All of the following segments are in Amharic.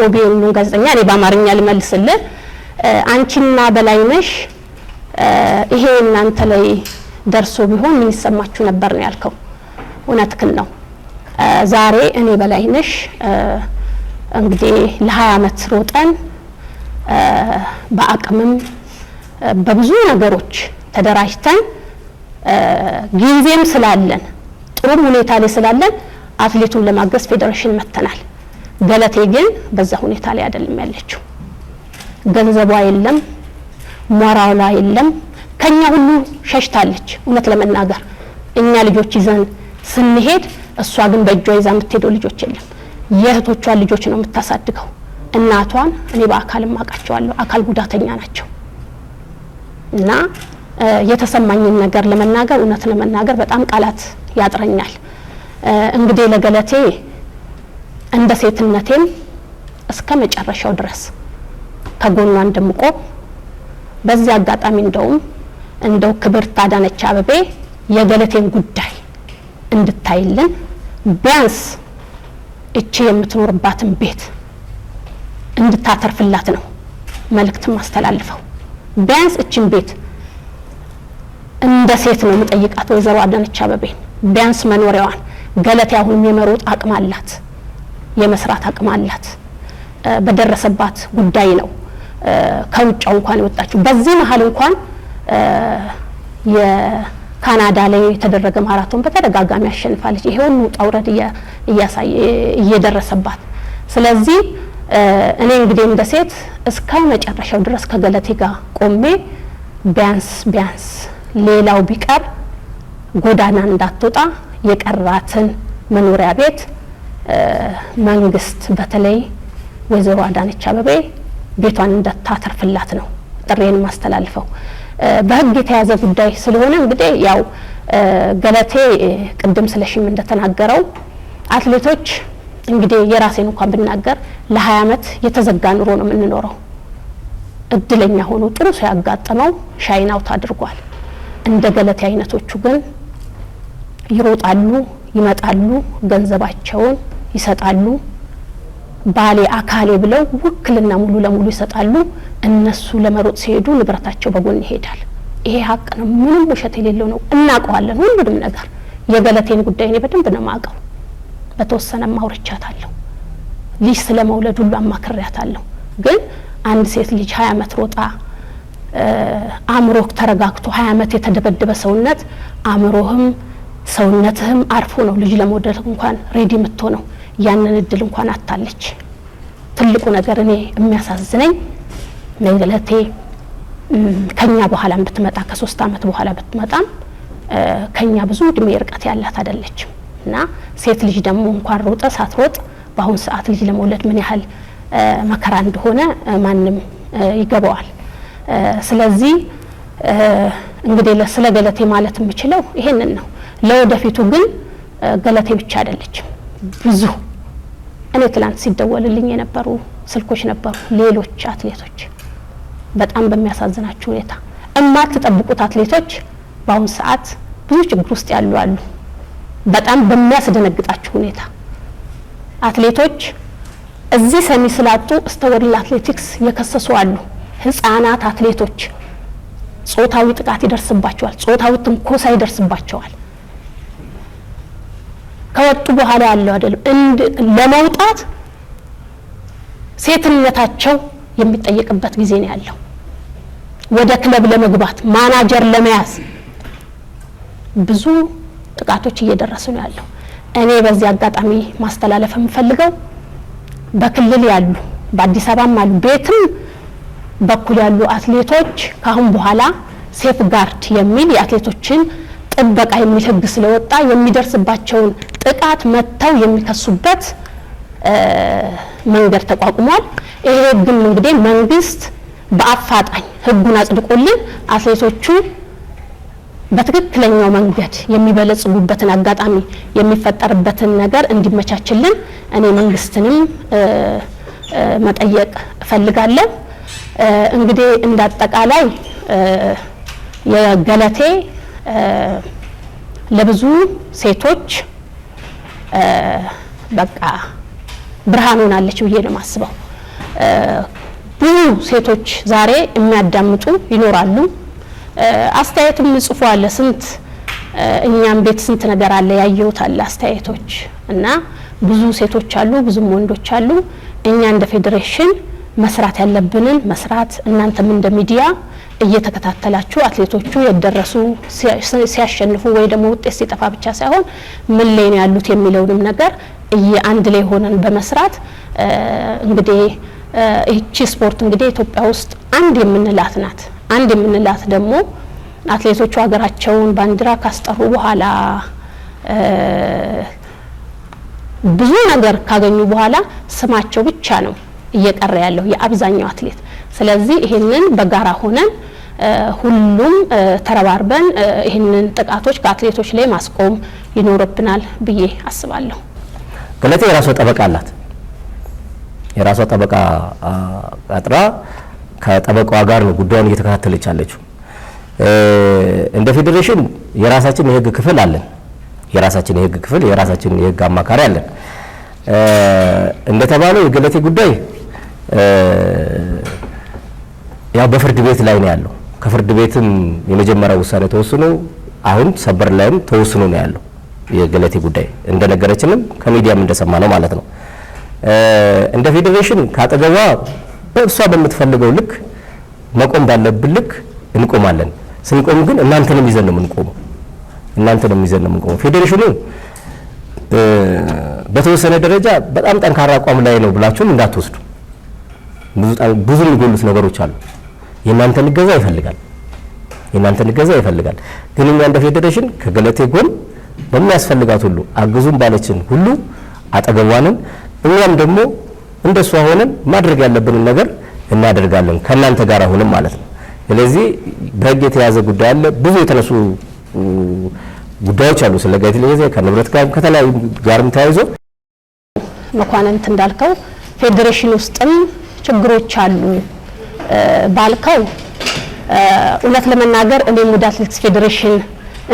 የኦቢኤን ጋዜጠኛ እኔ በአማርኛ ልመልስልህ አንቺና በላይነሽ ይሄ እናንተ ላይ ደርሶ ቢሆን ምን ይሰማችሁ ነበር ነው ያልከው እውነትክን ነው ዛሬ እኔ በላይነሽ እንግዲህ ለ20 አመት ሮጠን በአቅምም በብዙ ነገሮች ተደራጅተን ጊዜም ስላለን ጥሩ ሁኔታ ላይ ስላለን አትሌቱን ለማገዝ ፌደሬሽን መተናል ገለቴ ግን በዛ ሁኔታ ላይ አይደለም ያለችው ገንዘቧ የለም ሞራሏ የለም ከኛ ሁሉ ሸሽታለች እውነት ለመናገር እኛ ልጆች ይዘን ስንሄድ እሷ ግን በእጇ ይዛ የምትሄደው ልጆች የለም የእህቶቿን ልጆች ነው የምታሳድገው እናቷን እኔ በአካልም አቃቸዋለሁ አካል ጉዳተኛ ናቸው እና የተሰማኝን ነገር ለመናገር እውነት ለመናገር በጣም ቃላት ያጥረኛል እንግዲህ ለገለቴ እንደ ሴትነቴም እስከ መጨረሻው ድረስ ከጎኗ እንደምቆም በዚህ አጋጣሚ እንደው ክብርት አዳነች አበቤ የገለቴን ጉዳይ እንድታይልን ቢያንስ እቺ የምትኖርባትን ቤት እንድታተርፍላት ነው መልእክት ማስተላልፈው ቢያንስ እቺን ቤት እንደ ሴት ነው መጠይቃት ወይዘሮ አዳነች አበቤ ቢያንስ መኖሪያዋን ገለቴ አሁን የመሮጥ አቅም አላት የመስራት አቅም አላት በደረሰባት ጉዳይ ነው ከውጫው እንኳን ወጣችሁ በዚህ መሃል እንኳን የካናዳ ላይ የተደረገ ማራቶን በተደጋጋሚ ያሸንፋለች ይሄውን ጣውረድ እየደረሰባት ስለዚህ እኔ እንግዲህ እንደ ሴት እስከ መጨረሻው ድረስ ከገለቴ ጋር ቆሜ ቢያንስ ሌላው ቢቀር ጎዳና እንዳትወጣ የቀራትን መኖሪያ ቤት መንግስት በተለይ ወይዘሮ አዳነች አበቤ ቤቷን እንደታተርፍላት ነው ጥሬን ማስተላልፈው በህግ የተያዘ ጉዳይ ስለሆነ እንግዲህ ያው ገለቴ ቅድም ስለሽም እንደተናገረው አትሌቶች እንግዲህ የራሴን እንኳን ብናገር ለ20 አመት የተዘጋ ኑሮ ነው የምንኖረው እድለኛ ሆኖ ጥሩ ሰው ያጋጠመው ሻይን አውት አድርጓል እንደ ገለቴ አይነቶቹ ግን ይሮጣሉ ይመጣሉ ገንዘባቸውን ይሰጣሉ ባሌ አካሌ ብለው ውክልና ሙሉ ለሙሉ ይሰጣሉ እነሱ ለመሮጥ ሲሄዱ ንብረታቸው በጎን ይሄዳል ይሄ ሀቅ ነው ምንም ውሸት የሌለው ነው እናቀዋለን ሁሉንም ነገር የገለቴን ጉዳይ እኔ በደንብ ነው ማቀው በተወሰነ ማውርቻታለሁ ልጅ ስለመውለድ ሁሉ አማክሪያታለሁ ግን አንድ ሴት ልጅ 20 አመት ሮጣ አምሮክ ተረጋግቶ 20 አመት የተደበደበ ሰውነት አምሮህም ሰውነትህም አርፎ ነው ልጅ ለመውለድ እንኳን ሬዲ የምትሆነው ያንን እድል እንኳን አታለች ትልቁ ነገር እኔ የሚያሳዝነኝ ገለቴ ከኛ በኋላ ብትመጣ ከ3 አመት በኋላ ብትመጣም ከኛ ብዙ እድሜ ርቀት ያላት አይደለችም እና ሴት ልጅ ደግሞ እንኳን ሮጠ ሳትሮጥ በአሁን ሰዓት ልጅ ለመውለድ ምን ያህል መከራ እንደሆነ ማንም ይገባዋል ስለዚህ እንግዲህ ለስለ ገለቴ ማለት የምችለው ይሄንን ነው ለወደፊቱ ግን ገለቴ ብቻ አይደለችም ብዙ እኔ ትላንት ሲደወልልኝ የነበሩ ስልኮች ነበሩ ሌሎች አትሌቶች በጣም በሚያሳዝናችሁ ሁኔታ እማትጠብቁት አትሌቶች በአሁን ሰዓት ብዙ ችግር ውስጥ ያሉ አሉ በጣም በሚያስደነግጣችሁ ሁኔታ አትሌቶች እዚህ ሰሚ ስላጡ ወርልድ አትሌቲክስ የከሰሱ አሉ ህፃናት አትሌቶች ጾታዊ ጥቃት ይደርስባቸዋል ጾታዊ ትንኮሳ ይደርስባቸዋል ከወጡ በኋላ ያለው አይደለም ለመውጣት ሴትነታቸው የሚጠየቅበት ጊዜ ነው ያለው ወደ ክለብ ለመግባት ማናጀር ለመያዝ ብዙ ጥቃቶች እየደረሱ ነው ያለው እኔ በዚህ አጋጣሚ ማስተላለፍ የምፈልገው በክልል ያሉ በአዲስ አበባም አሉ ቤትም በኩል ያሉ አትሌቶች ካሁን በኋላ ሴፍ ጋርድ የሚል የአትሌቶችን ጥበቃ የሚል ህግ ስለወጣ የሚደርስባቸውን ጥቃት መተው የሚከሱበት መንገድ ተቋቁሟል ይሄ ግን እንግዲህ መንግስት በአፋጣኝ ህጉን አጽድቆልን አትሌቶቹ በትክክለኛው መንገድ የሚበለጽጉበትን አጋጣሚ የሚፈጠርበትን ነገር እንዲመቻችልን እኔ መንግስትንም መጠየቅ ፈልጋለሁ እንግዲህ እንዳጠቃላይ የገለቴ ለብዙ ሴቶች በቃ ብርሃን ሆናለች ብዬ ነው ማስበው ብዙ ሴቶች ዛሬ የሚያዳምጡ ይኖራሉ። አስተያየትም ጽፎ አለ ስንት እኛም ቤት ስንት ነገር አለ ያየሁት አለ አስተያየቶች እና ብዙ ሴቶች አሉ ብዙም ወንዶች አሉ። እኛ እንደ ፌዴሬሽን መስራት ያለብንን መስራት እናንተም እንደ ሚዲያ እየተከታተላችሁ አትሌቶቹ የደረሱ ሲያሸንፉ ወይ ደግሞ ውጤት ሲጠፋ ብቻ ሳይሆን ምን ላይ ነው ያሉት የሚለውንም ነገር አንድ ላይ ሆነን በመስራት እንግዲህ እቺ ስፖርት እንግዲህ ኢትዮጵያ ውስጥ አንድ የምንላት ናት። አንድ የምንላት ደግሞ አትሌቶቹ ሀገራቸውን ባንዲራ ካስጠሩ በኋላ ብዙ ነገር ካገኙ በኋላ ስማቸው ብቻ ነው እየቀረ ያለው የአብዛኛው አትሌት። ስለዚህ ይሄንን በጋራ ሆነን ሁሉም ተረባርበን ይሄንን ጥቃቶች ከአትሌቶች ላይ ማስቆም ይኖርብናል ብዬ አስባለሁ። ገለቴ የራሷ ጠበቃ አላት። የራሷ ጠበቃ አጥራ ከጠበቃዋ ጋር ነው ጉዳዩን እየተከታተለች ያለችው። እንደ ፌዴሬሽን የራሳችን የህግ ክፍል አለን። የራሳችን የህግ ክፍል የራሳችን የህግ አማካሪ አለን። እንደተባለው የገለቴ ጉዳይ ያው በፍርድ ቤት ላይ ነው ያለው። ከፍርድ ቤትም የመጀመሪያው ውሳኔ ተወስኖ አሁን ሰበር ላይም ተወስኖ ነው ያለው የገለቴ ጉዳይ እንደነገረችንም ከሚዲያም እንደሰማ ነው ማለት ነው። እንደ ፌዴሬሽን ካጠገቧ በእሷ በምትፈልገው ልክ መቆም ባለብን ልክ እንቆማለን። ስንቆም ግን እናንተንም ይዘን ነው የምንቆመው። እናንተንም ይዘን ነው የምንቆመው። ፌዴሬሽኑ በተወሰነ ደረጃ በጣም ጠንካራ አቋም ላይ ነው ብላችሁም እንዳትወስዱ። ብዙ የሚጎሉት ነገሮች አሉ። የእናንተን እገዛ ይፈልጋል። የእናንተን እገዛ ይፈልጋል። ግን እኛ እንደ ፌዴሬሽን ከገለቴ ጎን በሚያስፈልጋት ሁሉ አግዙም ባለችን ሁሉ አጠገቧንን እኛም ደግሞ እንደሷ ሆነን ማድረግ ያለብንን ነገር እናደርጋለን ከእናንተ ጋር ሆነን ማለት ነው። ስለዚህ በህግ የተያዘ ጉዳይ አለ። ብዙ የተነሱ ጉዳዮች አሉ። ስለ ገለቴ ለዚህ ከንብረት ጋር ከተለያዩ ጋርም ተያይዞ መኳንንት እንዳልከው ፌዴሬሽን ውስጥም ችግሮች አሉ ባልከው እውነት ለመናገር እኔም ወደ አትሌቲክስ ፌዴሬሽን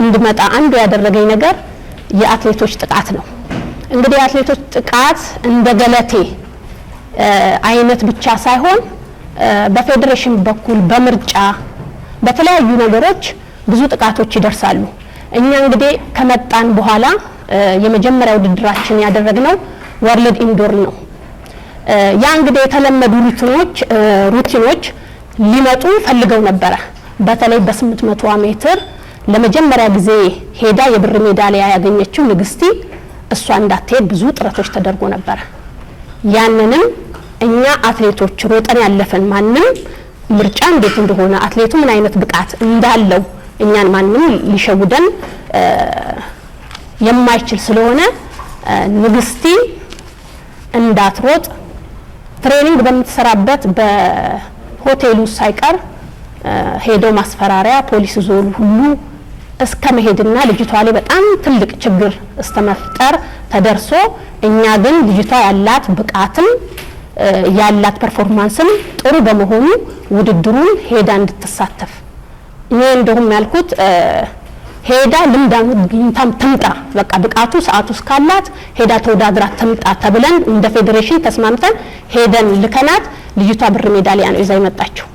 እንድመጣ አንዱ ያደረገኝ ነገር የአትሌቶች ጥቃት ነው። እንግዲህ የአትሌቶች ጥቃት እንደ ገለቴ አይነት ብቻ ሳይሆን በፌዴሬሽን በኩል በምርጫ በተለያዩ ነገሮች ብዙ ጥቃቶች ይደርሳሉ። እኛ እንግዲህ ከመጣን በኋላ የመጀመሪያው ውድድራችን ያደረግነው ወርልድ ኢንዶር ነው። ያ እንግዲህ የተለመዱ ሩቲኖች ሊመጡ ፈልገው ነበረ። በተለይ በ800 ሜትር ለመጀመሪያ ጊዜ ሄዳ የብር ሜዳሊያ ያገኘችው ንግስቲ እሷ እንዳትሄድ ብዙ ጥረቶች ተደርጎ ነበር። ያንንም እኛ አትሌቶች ሮጠን ያለፈን ማንም ምርጫ እንዴት እንደሆነ አትሌቱ ምን አይነት ብቃት እንዳለው እኛን ማንም ሊሸውደን የማይችል ስለሆነ ንግስቲ እንዳትሮጥ ትሬኒንግ በምትሰራበት በሆቴሉ ሳይቀር ሄደው ማስፈራሪያ ፖሊስ ዞል ሁሉ እስከ መሄድና ልጅቷ ላይ በጣም ትልቅ ችግር እስተመፍጠር ተደርሶ እኛ ግን ልጅቷ ያላት ብቃትም ያላት ፐርፎርማንስም ጥሩ በመሆኑ ውድድሩን ሄዳ እንድትሳተፍ እኔ እንደውም ያልኩት ሄዳ ልምዳም ትምጣ በቃ ብቃቱ ሰዓቱ እስካላት ሄዳ ተወዳድራ ትምጣ ተብለን እንደ ፌዴሬሽን ተስማምተን ሄደን ልከናት ልጅቷ ብር ሜዳሊያ ነው ይዛ የመጣችው።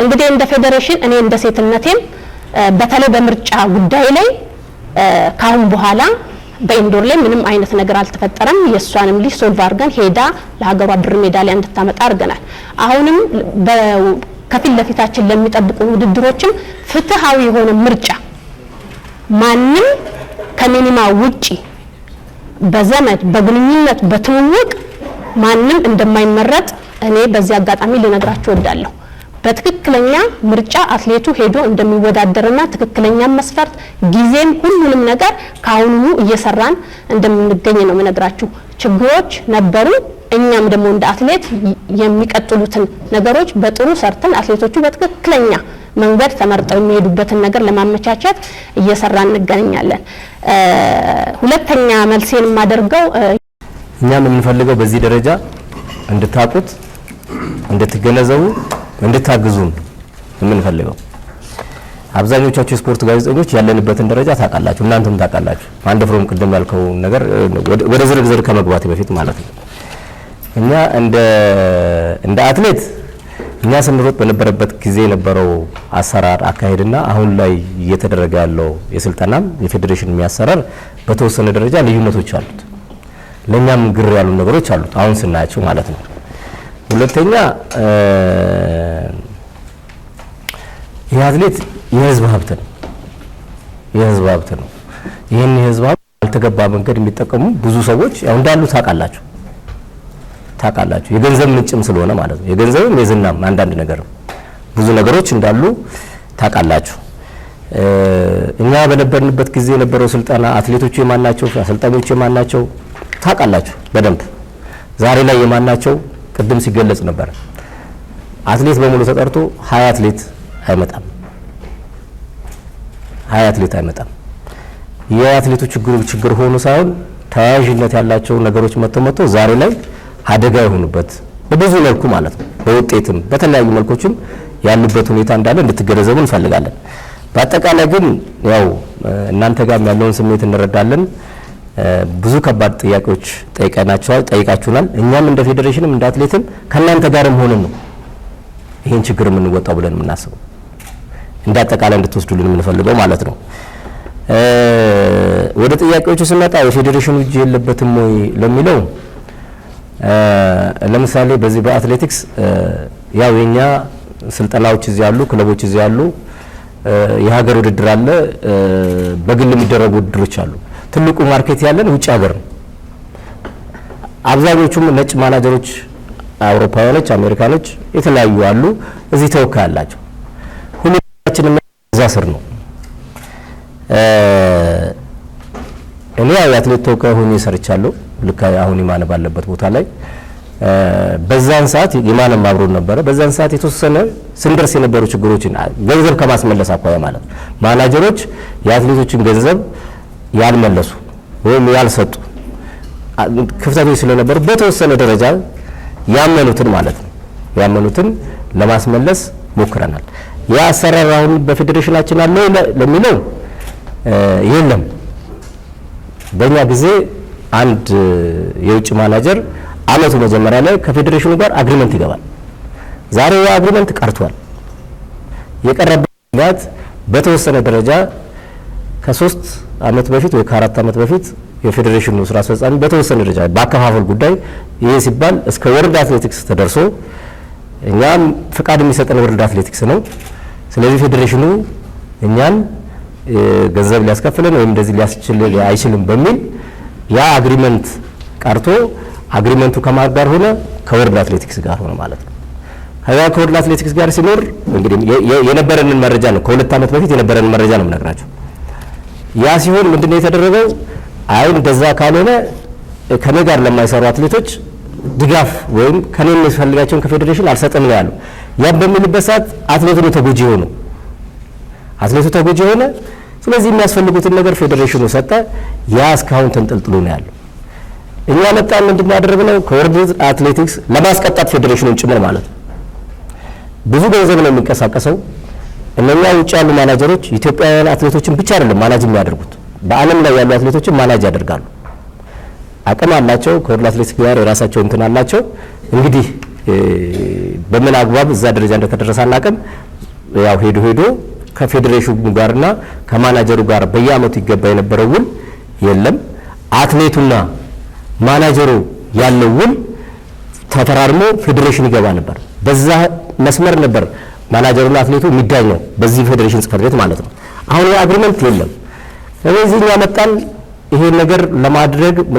እንግዲህ እንደ ፌዴሬሽን እኔ እንደ ሴትነቴም በተለይ በምርጫ ጉዳይ ላይ ካሁን በኋላ በኢንዶር ላይ ምንም አይነት ነገር አልተፈጠረም። የሷንም ልጅ ሶልቭ አድርገን ሄዳ ለሀገሯ ብር ሜዳሊያ እንድታመጣ አድርገናል። አሁንም ከፊት ለፊታችን ለሚጠብቁ ውድድሮችም ፍትሃዊ የሆነ ምርጫ ማንም ከሚኒማ ውጪ በዘመድ በግንኙነት በትውውቅ ማንም እንደማይመረጥ እኔ በዚህ አጋጣሚ ልነግራችሁ እወዳለሁ። በትክክለኛ ምርጫ አትሌቱ ሄዶ እንደሚወዳደርና ትክክለኛ መስፈርት ጊዜም ሁሉንም ነገር ካሁኑ እየሰራን እንደምንገኝ ነው የምነግራችሁ። ችግሮች ነበሩ። እኛም ደግሞ እንደ አትሌት የሚቀጥሉትን ነገሮች በጥሩ ሰርተን አትሌቶቹ በትክክለኛ መንገድ ተመርጠው የሚሄዱበትን ነገር ለማመቻቸት እየሰራን እንገኛለን። ሁለተኛ መልሴን የማደርገው እኛም የምንፈልገው በዚህ ደረጃ እንድታቁት እንድትገነዘቡ እንድታግዙን የምንፈልገው አብዛኞቻችሁ ስፖርት ጋዜጠኞች ያለንበትን ደረጃ ታውቃላችሁ፣ እናንተም ታውቃላችሁ። አንድ ፍሮም ቅድም ያልከው ነገር ወደ ዝርዝር ከመግባት በፊት ማለት ነው። እኛ እንደ አትሌት እኛ ስንሮጥ በነበረበት ጊዜ የነበረው አሰራር አካሄድና አሁን ላይ እየተደረገ ያለው የስልጠናም የፌዴሬሽን የሚያሰራር በተወሰነ ደረጃ ልዩነቶች አሉት። ለኛም ግር ያሉ ነገሮች አሉት አሁን ስናያቸው ማለት ነው። ሁለተኛ የአትሌት የህዝብ ሀብት ነው። የህዝብ ሀብት ነው። ይህን የህዝብ ሀብት ያልተገባ መንገድ የሚጠቀሙ ብዙ ሰዎች ያው እንዳሉ ታውቃላችሁ። የገንዘብ ምንጭም ስለሆነ ማለት ነው። የገንዘብም የዝናም አንዳንድ ነገር ብዙ ነገሮች እንዳሉ ታውቃላችሁ። እኛ በነበርንበት ጊዜ የነበረው ስልጠና አትሌቶቹ የማናቸው፣ አሰልጣኞቹ የማናቸው ታውቃላችሁ በደንብ። ዛሬ ላይ የማናቸው ቅድም ሲገለጽ ነበር። አትሌት በሙሉ ተጠርቶ 20 አትሌት አይመጣም። 20 አትሌት አይመጣም። የአትሌቱ ችግር ሆኖ ሳይሆን ተያያዥነት ያላቸው ነገሮች መጥቶ ዛሬ ላይ አደጋ የሆኑበት በብዙ መልኩ ማለት ነው። በውጤትም በተለያዩ መልኮችም ያሉበት ሁኔታ እንዳለ እንድትገነዘቡ እንፈልጋለን። በአጠቃላይ ግን ያው እናንተ ጋር ያለውን ስሜት እንረዳለን። ብዙ ከባድ ጥያቄዎች ጠይቃችሁናል። እኛም እንደ ፌዴሬሽንም እንደ አትሌትም ከእናንተ ጋርም ሆነን ነው ይህን ችግር የምንወጣው ብለን የምናስበው እንደ አጠቃላይ እንድትወስዱልን የምንፈልገው ማለት ነው። ወደ ጥያቄዎቹ ስንመጣ የፌዴሬሽኑ እጅ የለበትም ወይ ለሚለው ለምሳሌ በዚህ በአትሌቲክስ ያው የኛ ስልጠናዎች እዚህ ያሉ፣ ክለቦች እዚህ ያሉ፣ የሀገር ውድድር አለ፣ በግል የሚደረጉ ውድድሮች አሉ። ትልቁ ማርኬት ያለን ውጭ ሀገር ነው። አብዛኞቹም ነጭ ማናጀሮች አውሮፓውያኖች፣ አሜሪካኖች የተለያዩ አሉ። እዚህ ተወካይ አላቸው። ሁላችንም እዛ ስር ነው። እኔ የአትሌት ተወካይ ሆኜ ሰርቻለሁ። ልክ አሁን ይማነ ባለበት ቦታ ላይ በዛን ሰዓት ይማነም አብሮን ነበረ። በዛን ሰዓት የተወሰነ ስንደርስ የነበሩ ችግሮችን ገንዘብ ከማስመለስ አኳያ ማለት ነው ማናጀሮች የአትሌቶችን ገንዘብ ያልመለሱ ወይም ያልሰጡ ክፍተቶች ስለነበሩ በተወሰነ ደረጃ ያመኑትን ማለት ነው ያመኑትን ለማስመለስ ሞክረናል። ያ አሰራር አሁን በፌዴሬሽናችን አለ ለሚለው የለም። በእኛ ጊዜ አንድ የውጭ ማናጀር አመቱ መጀመሪያ ላይ ከፌዴሬሽኑ ጋር አግሪመንት ይገባል። ዛሬ ያ አግሪመንት ቀርቷል። የቀረበት በተወሰነ ደረጃ ከ3 አመት በፊት ወይ ከ4 አመት በፊት የፌዴሬሽኑ ስራ አስፈጻሚ በተወሰነ ደረጃ በአከፋፈል ጉዳይ ይሄ ሲባል እስከ ወርልድ አትሌቲክስ ተደርሶ እኛም ፍቃድ የሚሰጠን ወርልድ አትሌቲክስ ነው። ስለዚህ ፌዴሬሽኑ እኛን ገንዘብ ሊያስከፍለን ወይም እንደዚህ ሊያስችል አይችልም በሚል ያ አግሪመንት ቀርቶ አግሪመንቱ ከማን ጋር ሆነ? ከወርልድ አትሌቲክስ ጋር ሆነ ማለት ነው። ከወርልድ አትሌቲክስ ጋር ሲኖር እንግዲህ የነበረንን መረጃ ነው ከ2 አመት በፊት የነበረንን መረጃ ነው የምነግራችሁ። ያ ሲሆን ምንድነው የተደረገው? አይ እንደዛ ካልሆነ ከኔ ጋር ለማይሰሩ አትሌቶች ድጋፍ ወይም ከኔ የሚፈልጋቸውን ከፌዴሬሽን አልሰጥም ነው ያለው። ያ በሚልበት ሰዓት አትሌቱ ተጎጂ ሆነ። ስለዚህ የሚያስፈልጉትን ነገር ፌዴሬሽኑ ሰጠ። ያ እስካሁን ተንጠልጥሎ ነው ያለው። እኛ መጣን ምንድነው ያደረግነው? ከወርልድ አትሌቲክስ ለማስቀጣት ፌዴሬሽኑን ጭምር ማለት ነው። ብዙ ገንዘብ ነው የሚንቀሳቀሰው። እነኛ ውጭ ያሉ ማናጀሮች ኢትዮጵያውያን አትሌቶችን ብቻ አይደለም ማናጅ የሚያደርጉት፣ በዓለም ላይ ያሉ አትሌቶችን ማናጅ ያደርጋሉ። አቅም አላቸው። ከወርልድ አትሌቲክስ ጋር የራሳቸው እንትን አላቸው። እንግዲህ በምን አግባብ እዛ ደረጃ እንደተደረሰ አናውቅም። ያው ሄዶ ከፌዴሬሽኑ ጋርና ከማናጀሩ ጋር በየአመቱ ይገባ የነበረው ውል የለም። አትሌቱና ማናጀሩ ያለው ውል ተፈራርሞ ፌዴሬሽን ይገባ ነበር። በዛ መስመር ነበር ማናጀሩና አትሌቱ የሚዳኘው በዚህ ፌዴሬሽን ጽሕፈት ቤት ማለት ነው። አሁን የአግሪመንት የለም። ስለዚህ እኛ መጣን ይሄን ነገር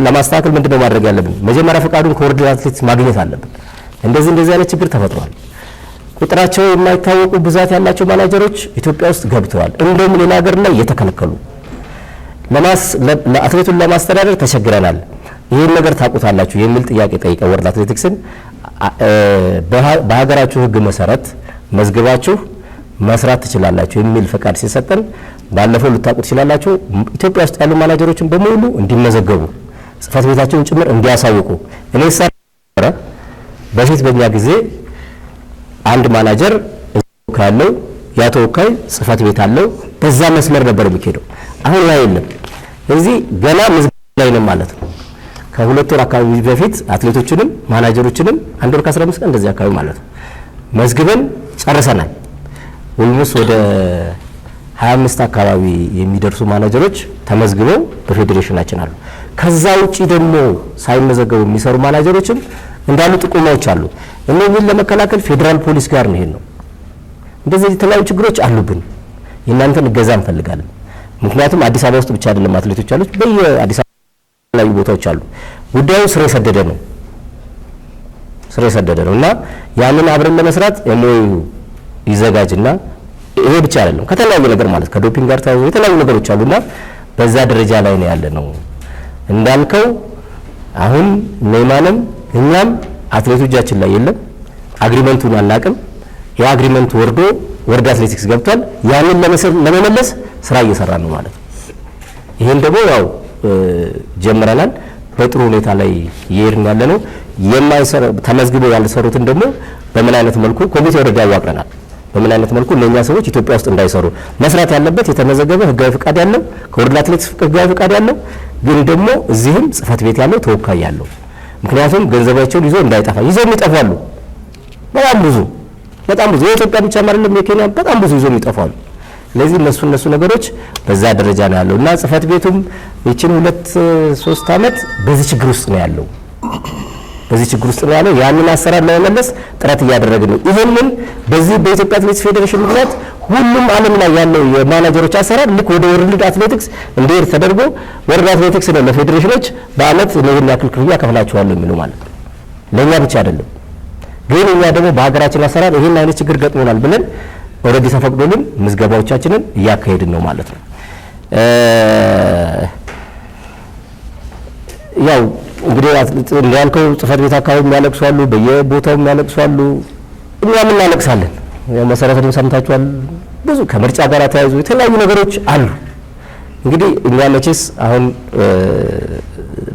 ለማስተካከል ምንድነው ማድረግ ያለብን? መጀመሪያ ፈቃዱን ከወርልድ አትሌቲክስ ማግኘት አለብን። እንደዚህ አይነት ችግር ተፈጥሯል። ቁጥራቸው የማይታወቁ ብዛት ያላቸው ማናጀሮች ኢትዮጵያ ውስጥ ገብተዋል። እንደውም ሌላ ሀገር ላይ የተከለከሉ ለአትሌቱን ለማስተዳደር ተቸግረናል። ይሄን ነገር ታውቁታላችሁ የሚል ጥያቄ ጠይቀው ወርልድ አትሌቲክስን በሀገራችሁ ሕግ መሰረት መዝግባችሁ መስራት ትችላላችሁ የሚል ፈቃድ ሲሰጠን ባለፈው ልታውቁ ትችላላችሁ። ኢትዮጵያ ውስጥ ያሉ ማናጀሮችን በሙሉ እንዲመዘገቡ ጽሕፈት ቤታቸውን ጭምር እንዲያሳውቁ እኔ ሰራ በፊት በእኛ ጊዜ አንድ ማናጀር ካለው ያ ተወካይ ጽሕፈት ቤት አለው። በዛ መስመር ነበር የሚሄደው። አሁን ላይ የለም። ስለዚህ ገና ምዝገባ ላይ ነው ማለት ነው። ከሁለት ወር አካባቢ በፊት አትሌቶችንም ማናጀሮችንም 1 ወር ከ15 ቀን እንደዚህ አካባቢ ማለት ነው መዝግበን ጨርሰናል። ኦልሞስት ወደ 25 አካባቢ የሚደርሱ ማናጀሮች ተመዝግበው በፌዴሬሽናችን አሉ። ከዛ ውጪ ደግሞ ሳይመዘገቡ የሚሰሩ ማናጀሮችም እንዳሉ ጥቆማዎች አሉ። እነዚህን ለመከላከል ፌዴራል ፖሊስ ጋር ነው ነው እንደዚህ የተለያዩ ችግሮች አሉብን። የእናንተን እገዛ እንፈልጋለን። ምክንያቱም አዲስ አበባ ውስጥ ብቻ አይደለም አትሌቶች አሉት፣ በየአዲስ አበባ ላይ ቦታዎች አሉ። ጉዳዩ ስር የሰደደ ነው እና ያንን አብረን ለመስራት ኤምኦዩ ይዘጋጅና ይሄ ብቻ አይደለም ከተለያዩ ነገር ማለት ከዶፒንግ ጋር ተያይዞ የተለያዩ ነገሮች አሉና በዛ ደረጃ ላይ ነው ያለ ነው። እንዳልከው አሁን ነይማንም እኛም አትሌቶቻችን ላይ የለም አግሪመንቱን አናቅም። ያ አግሪመንቱ ወርዶ አትሌቲክስ ገብቷል። ያንን ለመመለስ ስራ እየሰራን ነው ማለት ነው። ይሄን ደግሞ ያው ጀምረናል። በጥሩ ሁኔታ ላይ እየሄድን ያለ ነው። ተመዝግበው ያልሰሩትን ደግሞ በምን አይነት መልኩ ኮሚቴ ወረዳ ያዋቅረናል። በምን አይነት መልኩ እነኛ ሰዎች ኢትዮጵያ ውስጥ እንዳይሰሩ መስራት ያለበት የተመዘገበ ህጋዊ ፍቃድ ያለው ከወርልድ አትሌቲክስ ህጋዊ ፍቃድ ያለው ግን ደግሞ እዚህም ጽህፈት ቤት ያለው ተወካይ ያለው። ምክንያቱም ገንዘባቸውን ይዞ እንዳይጠፋ ይዘው ይጠፋሉ። በጣም ብዙ የኢትዮጵያ ብቻ አይደለም የኬንያ በጣም ብዙ ይዘው ይጠፋሉ። ስለዚህ እነሱ ነገሮች በዛ ደረጃ ነው ያለው እና ጽህፈት ቤቱም ይችን 2-3 አመት በዚህ ችግር ውስጥ ነው ያለው። ያንን አሰራር ለመመለስ ጥረት እያደረግን ነው። ይሄንን በዚህ በኢትዮጵያ አትሌቲክስ ፌዴሬሽን ምክንያት ሁሉም ዓለም ላይ ያለው የማናጀሮች አሰራር ልክ ወደ ወርልድ አትሌቲክስ እንዲሄድ ተደርጎ ወርልድ አትሌቲክስ ነው ለፌዴሬሽኖች በአመት ለምን ያክል ክፍያ ከፍላቸዋለሁ የሚለው ማለት ነው። ለኛ ብቻ አይደለም ግን እኛ ደግሞ በሀገራችን አሰራር ይሄን አይነት ችግር ገጥሞናል ብለን ኦሬዲ ተፈቅዶልን ምዝገባዎቻችንን እያካሄድን ነው ማለት ነው። ያው እንግዲህ እንዳልከው ጽህፈት ቤት አካባቢ የሚያለቅሱ አሉ፣ በየቦታው የሚያለቅሱ አሉ። እኛም እናለቅሳለን። መሰረቱን ሰምታችኋል። ብዙ ከምርጫ ጋር ተያይዞ የተለያዩ ነገሮች አሉ። እንግዲህ እኛ መቼስ አሁን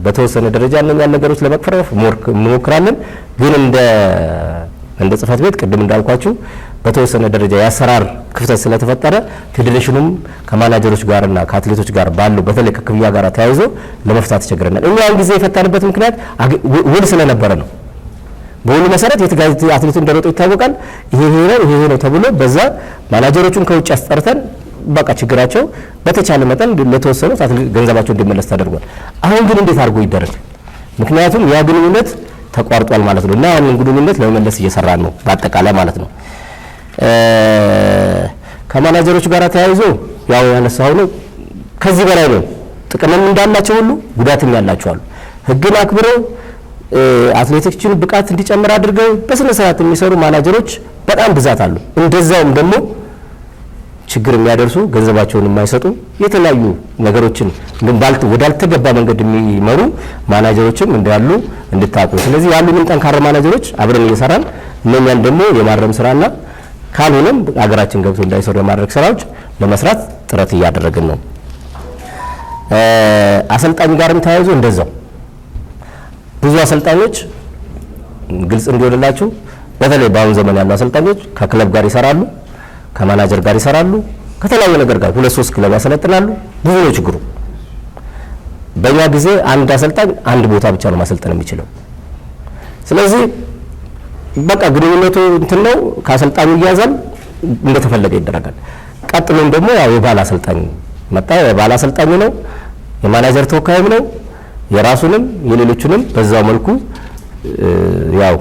በተወሰነ ደረጃ እነኛን ነገሮች ለመቅረፍ እንሞክራለን። ግን እንደ ጽህፈት ቤት ቅድም እንዳልኳችሁ በተወሰነ ደረጃ የአሰራር ክፍተት ስለተፈጠረ ፌዴሬሽኑም ከማናጀሮች ጋርና ከአትሌቶች ጋር ባለው በተለይ ከክፍያ ጋር ተያይዞ ለመፍታት ተቸግረናል። እኛ ያን ጊዜ የፈታንበት ምክንያት ውል ስለነበረ ነው። በውሉ መሰረት የትጋት አትሌቱ እንደሮጠ ይታወቃል። ይሄ ነው ተብሎ በዛ ማናጀሮቹን ከውጭ አስጠርተን በቃ ችግራቸው በተቻለ መጠን ለተወሰኑት ገንዘባቸው እንዲመለስ ተደርጓል። አሁን ግን እንዴት አድርጎ ይደረግ? ምክንያቱም ያ ግንኙነት ተቋርጧል ማለት ነው እና ያንን ግንኙነት ለመመለስ እየሰራን ነው በአጠቃላይ ማለት ነው። ከማናጀሮች ጋር ተያይዞ ያው ያነሳው ነው ከዚህ በላይ ነው። ጥቅምም እንዳላቸው ሁሉ ጉዳትም ያላቸው አሉ። ህግን አክብረው አትሌቲክስን ብቃት እንዲጨምር አድርገው በስነ ስርዓት የሚሰሩ ማናጀሮች በጣም ብዛት አሉ። እንደዛውም ደግሞ ችግር የሚያደርሱ ገንዘባቸውን የማይሰጡ የተለያዩ ነገሮችን ወዳልተገባ መንገድ የሚመሩ ማናጀሮችም እንዳሉ እንድታውቁ። ስለዚህ ያሉንን ጠንካራ ማናጀሮች አብረን እየሰራን እነኛን ደግሞ የማረም ስራና ካልሆነም አገራችን ገብቶ እንዳይሰሩ የማድረግ ስራዎች ለመስራት ጥረት እያደረግን ነው። አሰልጣኝ ጋርም ተያይዞ እንደዛው ብዙ አሰልጣኞች ግልጽ እንዲሆንላችሁ በተለይ በአሁን ዘመን ያሉ አሰልጣኞች ከክለብ ጋር ይሰራሉ፣ ከማናጀር ጋር ይሰራሉ፣ ከተለያዩ ነገር ጋር 2-3 ክለብ ያሰለጥናሉ። ብዙ ነው ችግሩ። በእኛ ጊዜ አንድ አሰልጣኝ አንድ ቦታ ብቻ ነው ማሰልጠን የሚችለው። ስለዚህ በቃ ግንኙነቱ እንትን ነው። ከአሰልጣኙ ይያዛል፣ እንደተፈለገ ይደረጋል። ቀጥሎም ደግሞ ያው የባለ አሰልጣኝ መጣ። የባለ አሰልጣኙ ነው፣ የማናጀር ተወካይም ነው። የራሱንም የሌሎቹንም በዛው መልኩ ያው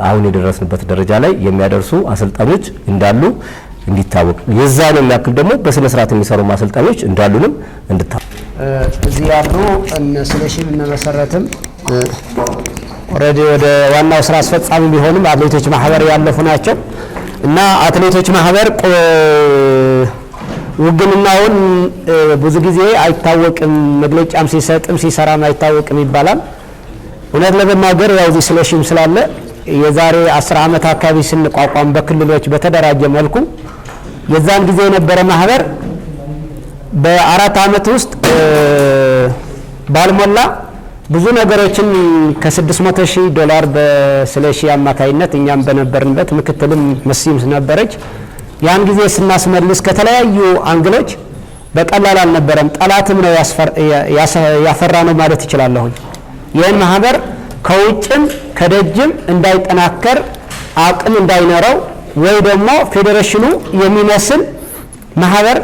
አሁን የደረስንበት ደረጃ ላይ የሚያደርሱ አሰልጣኞች እንዳሉ እንዲታወቅ የዛን የሚያክል ደግሞ በስነ ስርዓት የሚሰሩ አሰልጣኞች እንዳሉንም እንድታወቅ እዚህ ያሉ ስለሽም መሰረትም ኦሬዲ ወደ ዋናው ስራ አስፈጻሚ ቢሆንም አትሌቶች ማህበር ያለፉ ናቸው እና አትሌቶች ማህበር ውግንናውን ብዙ ጊዜ አይታወቅም፣ መግለጫም ሲሰጥም ሲሰራም አይታወቅም ይባላል። እውነት ለመናገር ያው እዚህ ስለሽም ስላለ የዛሬ 10 ዓመት አካባቢ ስንቋቋም በክልሎች በተደራጀ መልኩ የዛን ጊዜ የነበረ ማህበር በ4 ዓመት ውስጥ ባልሞላ ብዙ ነገሮችን ከ$600,000 በስለሺ አማካይነት እኛም በነበርንበት ምክትልም መስይም ነበረች ያን ጊዜ ስናስመልስ ከተለያዩ አንግሎች በቀላል አልነበረም። ጠላትም ነው ያፈራ ነው ማለት ይችላልሁ። ይህን ማህበር ከውጭም ከደጅም እንዳይጠናከር አቅም እንዳይኖረው ወይ ደግሞ ፌዴሬሽኑ የሚመስል ማህበር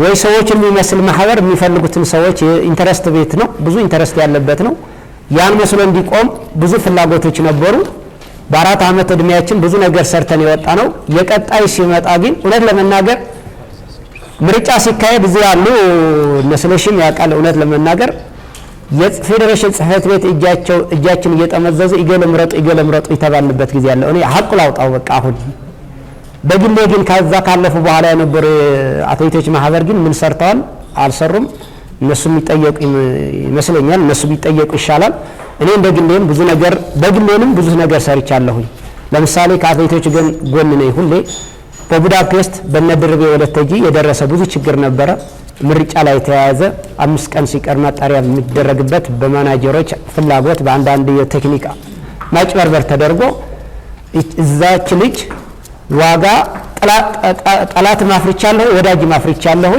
ወይ ሰዎች የሚመስል ማህበር የሚፈልጉትን ሰዎች ኢንተረስት ቤት ነው፣ ብዙ ኢንተረስት ያለበት ነው። ያን መስሎ እንዲቆም ብዙ ፍላጎቶች ነበሩ። በ4 ዓመት እድሜያችን ብዙ ነገር ሰርተን የወጣ ነው። የቀጣይ ሲመጣ ግን እውነት ለመናገር ምርጫ ሲካሄድ እዚህ ያሉ መስለሽም ያውቃል። እውነት ለመናገር የፌዴሬሽን ጽህፈት ቤት እጃችን እየጠመዘዙ ይገለምረጡ የተባልንበት ጊዜ አለ። እኔ ሀቁ ላውጣው በቃ አሁን በግሌ ግን ከዛ ካለፉ በኋላ የነበሩ አትሌቶች ማህበር ግን ምን ሰርተዋል አልሰሩም፣ እነሱ የሚጠየቁ ይመስለኛል። እነሱ ቢጠየቁ ይሻላል። እኔ በግሌም ብዙ ነገር ሰርቻለሁኝ። ለምሳሌ ከአትሌቶች ጎን ነኝ ሁሌ። በቡዳፔስት በነድርቤ ወለተጂ የደረሰ ብዙ ችግር ነበረ። ምርጫ ላይ ተያያዘ። 5 ቀን ሲቀር ማጣሪያ የሚደረግበት በማናጀሮች ፍላጎት በአንዳንድ የቴክኒክ ማጭበርበር ተደርጎ እዛች ልጅ ዋጋ ጠላት ማፍርቻለሁ ወዳጅ ማፍርቻለሁ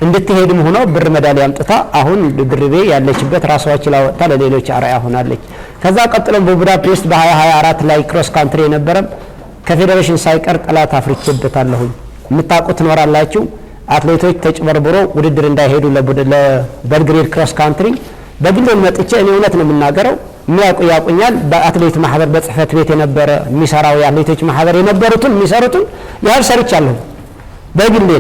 እንድትሄድም ሆኖ ብር ሜዳሊያ አምጥታ አሁን ድርቤ ያለችበት ራስዋች ላወጣ ለሌሎች አርአያ ሆናለች። ከዛ ቀጥሎም በቡዳፔስት በ2024 ላይ ክሮስ ካንትሪ የነበረ ከፌዴሬሽን ሳይቀር ጠላት አፍርቼበታለሁ። የምታውቁት ትኖራላችሁ። አትሌቶች ተጭበርብሮ ውድድር እንዳይሄዱ ለበልግሬድ ክሮስ ካንትሪ በግሌ መጥቼ እኔ እውነት ነው የምናገረው፣ የሚያውቁ ያውቁኛል። በአትሌት ማህበር በጽህፈት ቤት የነበረ የሚሰራው የአትሌቶች ማህበር የነበሩትን የሚሰሩትን ያህል ሰርቻለሁ በግሌ።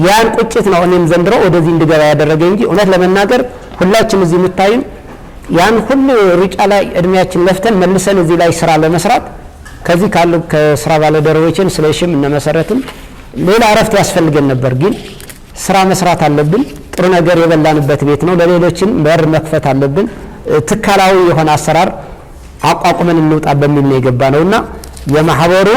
ያን ቁጭት ነው እኔም ዘንድሮ ወደዚህ እንድገባ ያደረገ እንጂ እውነት ለመናገር ሁላችን እዚህ የምታዩን ያን ሁሉ ሩጫ ላይ እድሜያችን ለፍተን መልሰን እዚህ ላይ ስራ ለመስራት ከዚህ ካሉ ከስራ ባለደረቦችን ስለሽም እነ መሰረትም ሌላ እረፍት ያስፈልገን ነበር። ግን ስራ መስራት አለብን። ጥሩ ነገር የበላንበት ቤት ነው። ለሌሎችን በር መክፈት አለብን። ትካላዊ የሆነ አሰራር አቋቁመን እንውጣ በሚል ነው የገባ ነውና የማህበሩ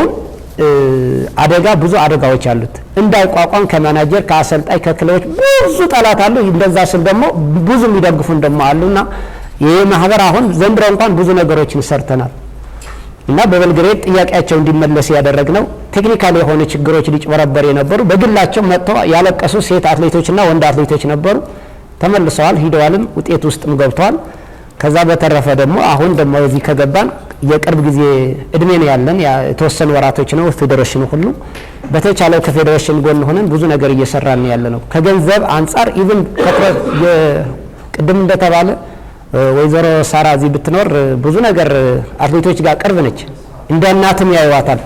አደጋ ብዙ አደጋዎች አሉት። እንዳይቋቋም ከማናጀር ከአሰልጣኝ ከክለቦች ብዙ ጠላት አሉ። እንደዛ ስል ደግሞ ብዙ የሚደግፉን ደግሞ አሉና ይሄ ማህበር አሁን ዘንድሮ እንኳን ብዙ ነገሮችን ሰርተናል እና በበልግሬድ ጥያቄያቸው እንዲመለስ ያደረግነው ቴክኒካል የሆኑ ችግሮች ሊጭበረበር የነበሩ በግላቸው መጥተው ያለቀሱ ሴት አትሌቶችና ወንድ አትሌቶች ነበሩ። ተመልሰዋል፣ ሂደዋልም ውጤት ውስጥም ገብተዋል። ከዛ በተረፈ ደግሞ አሁን ደግሞ እዚህ ከገባን የቅርብ ጊዜ እድሜ ነው ያለን፣ የተወሰኑ ወራቶች ነው። ፌዴሬሽኑ ሁሉ በተቻለው ከፌዴሬሽን ጎን ሆነን ብዙ ነገር እየሰራን ያለ ነው። ከገንዘብ አንጻር ኢቭን ቅድም እንደተባለ ወይዘሮ ሳራ እዚህ ብትኖር ብዙ ነገር አትሌቶች ጋር ቅርብ ነች። እንደ እናትም ያዩዋታል።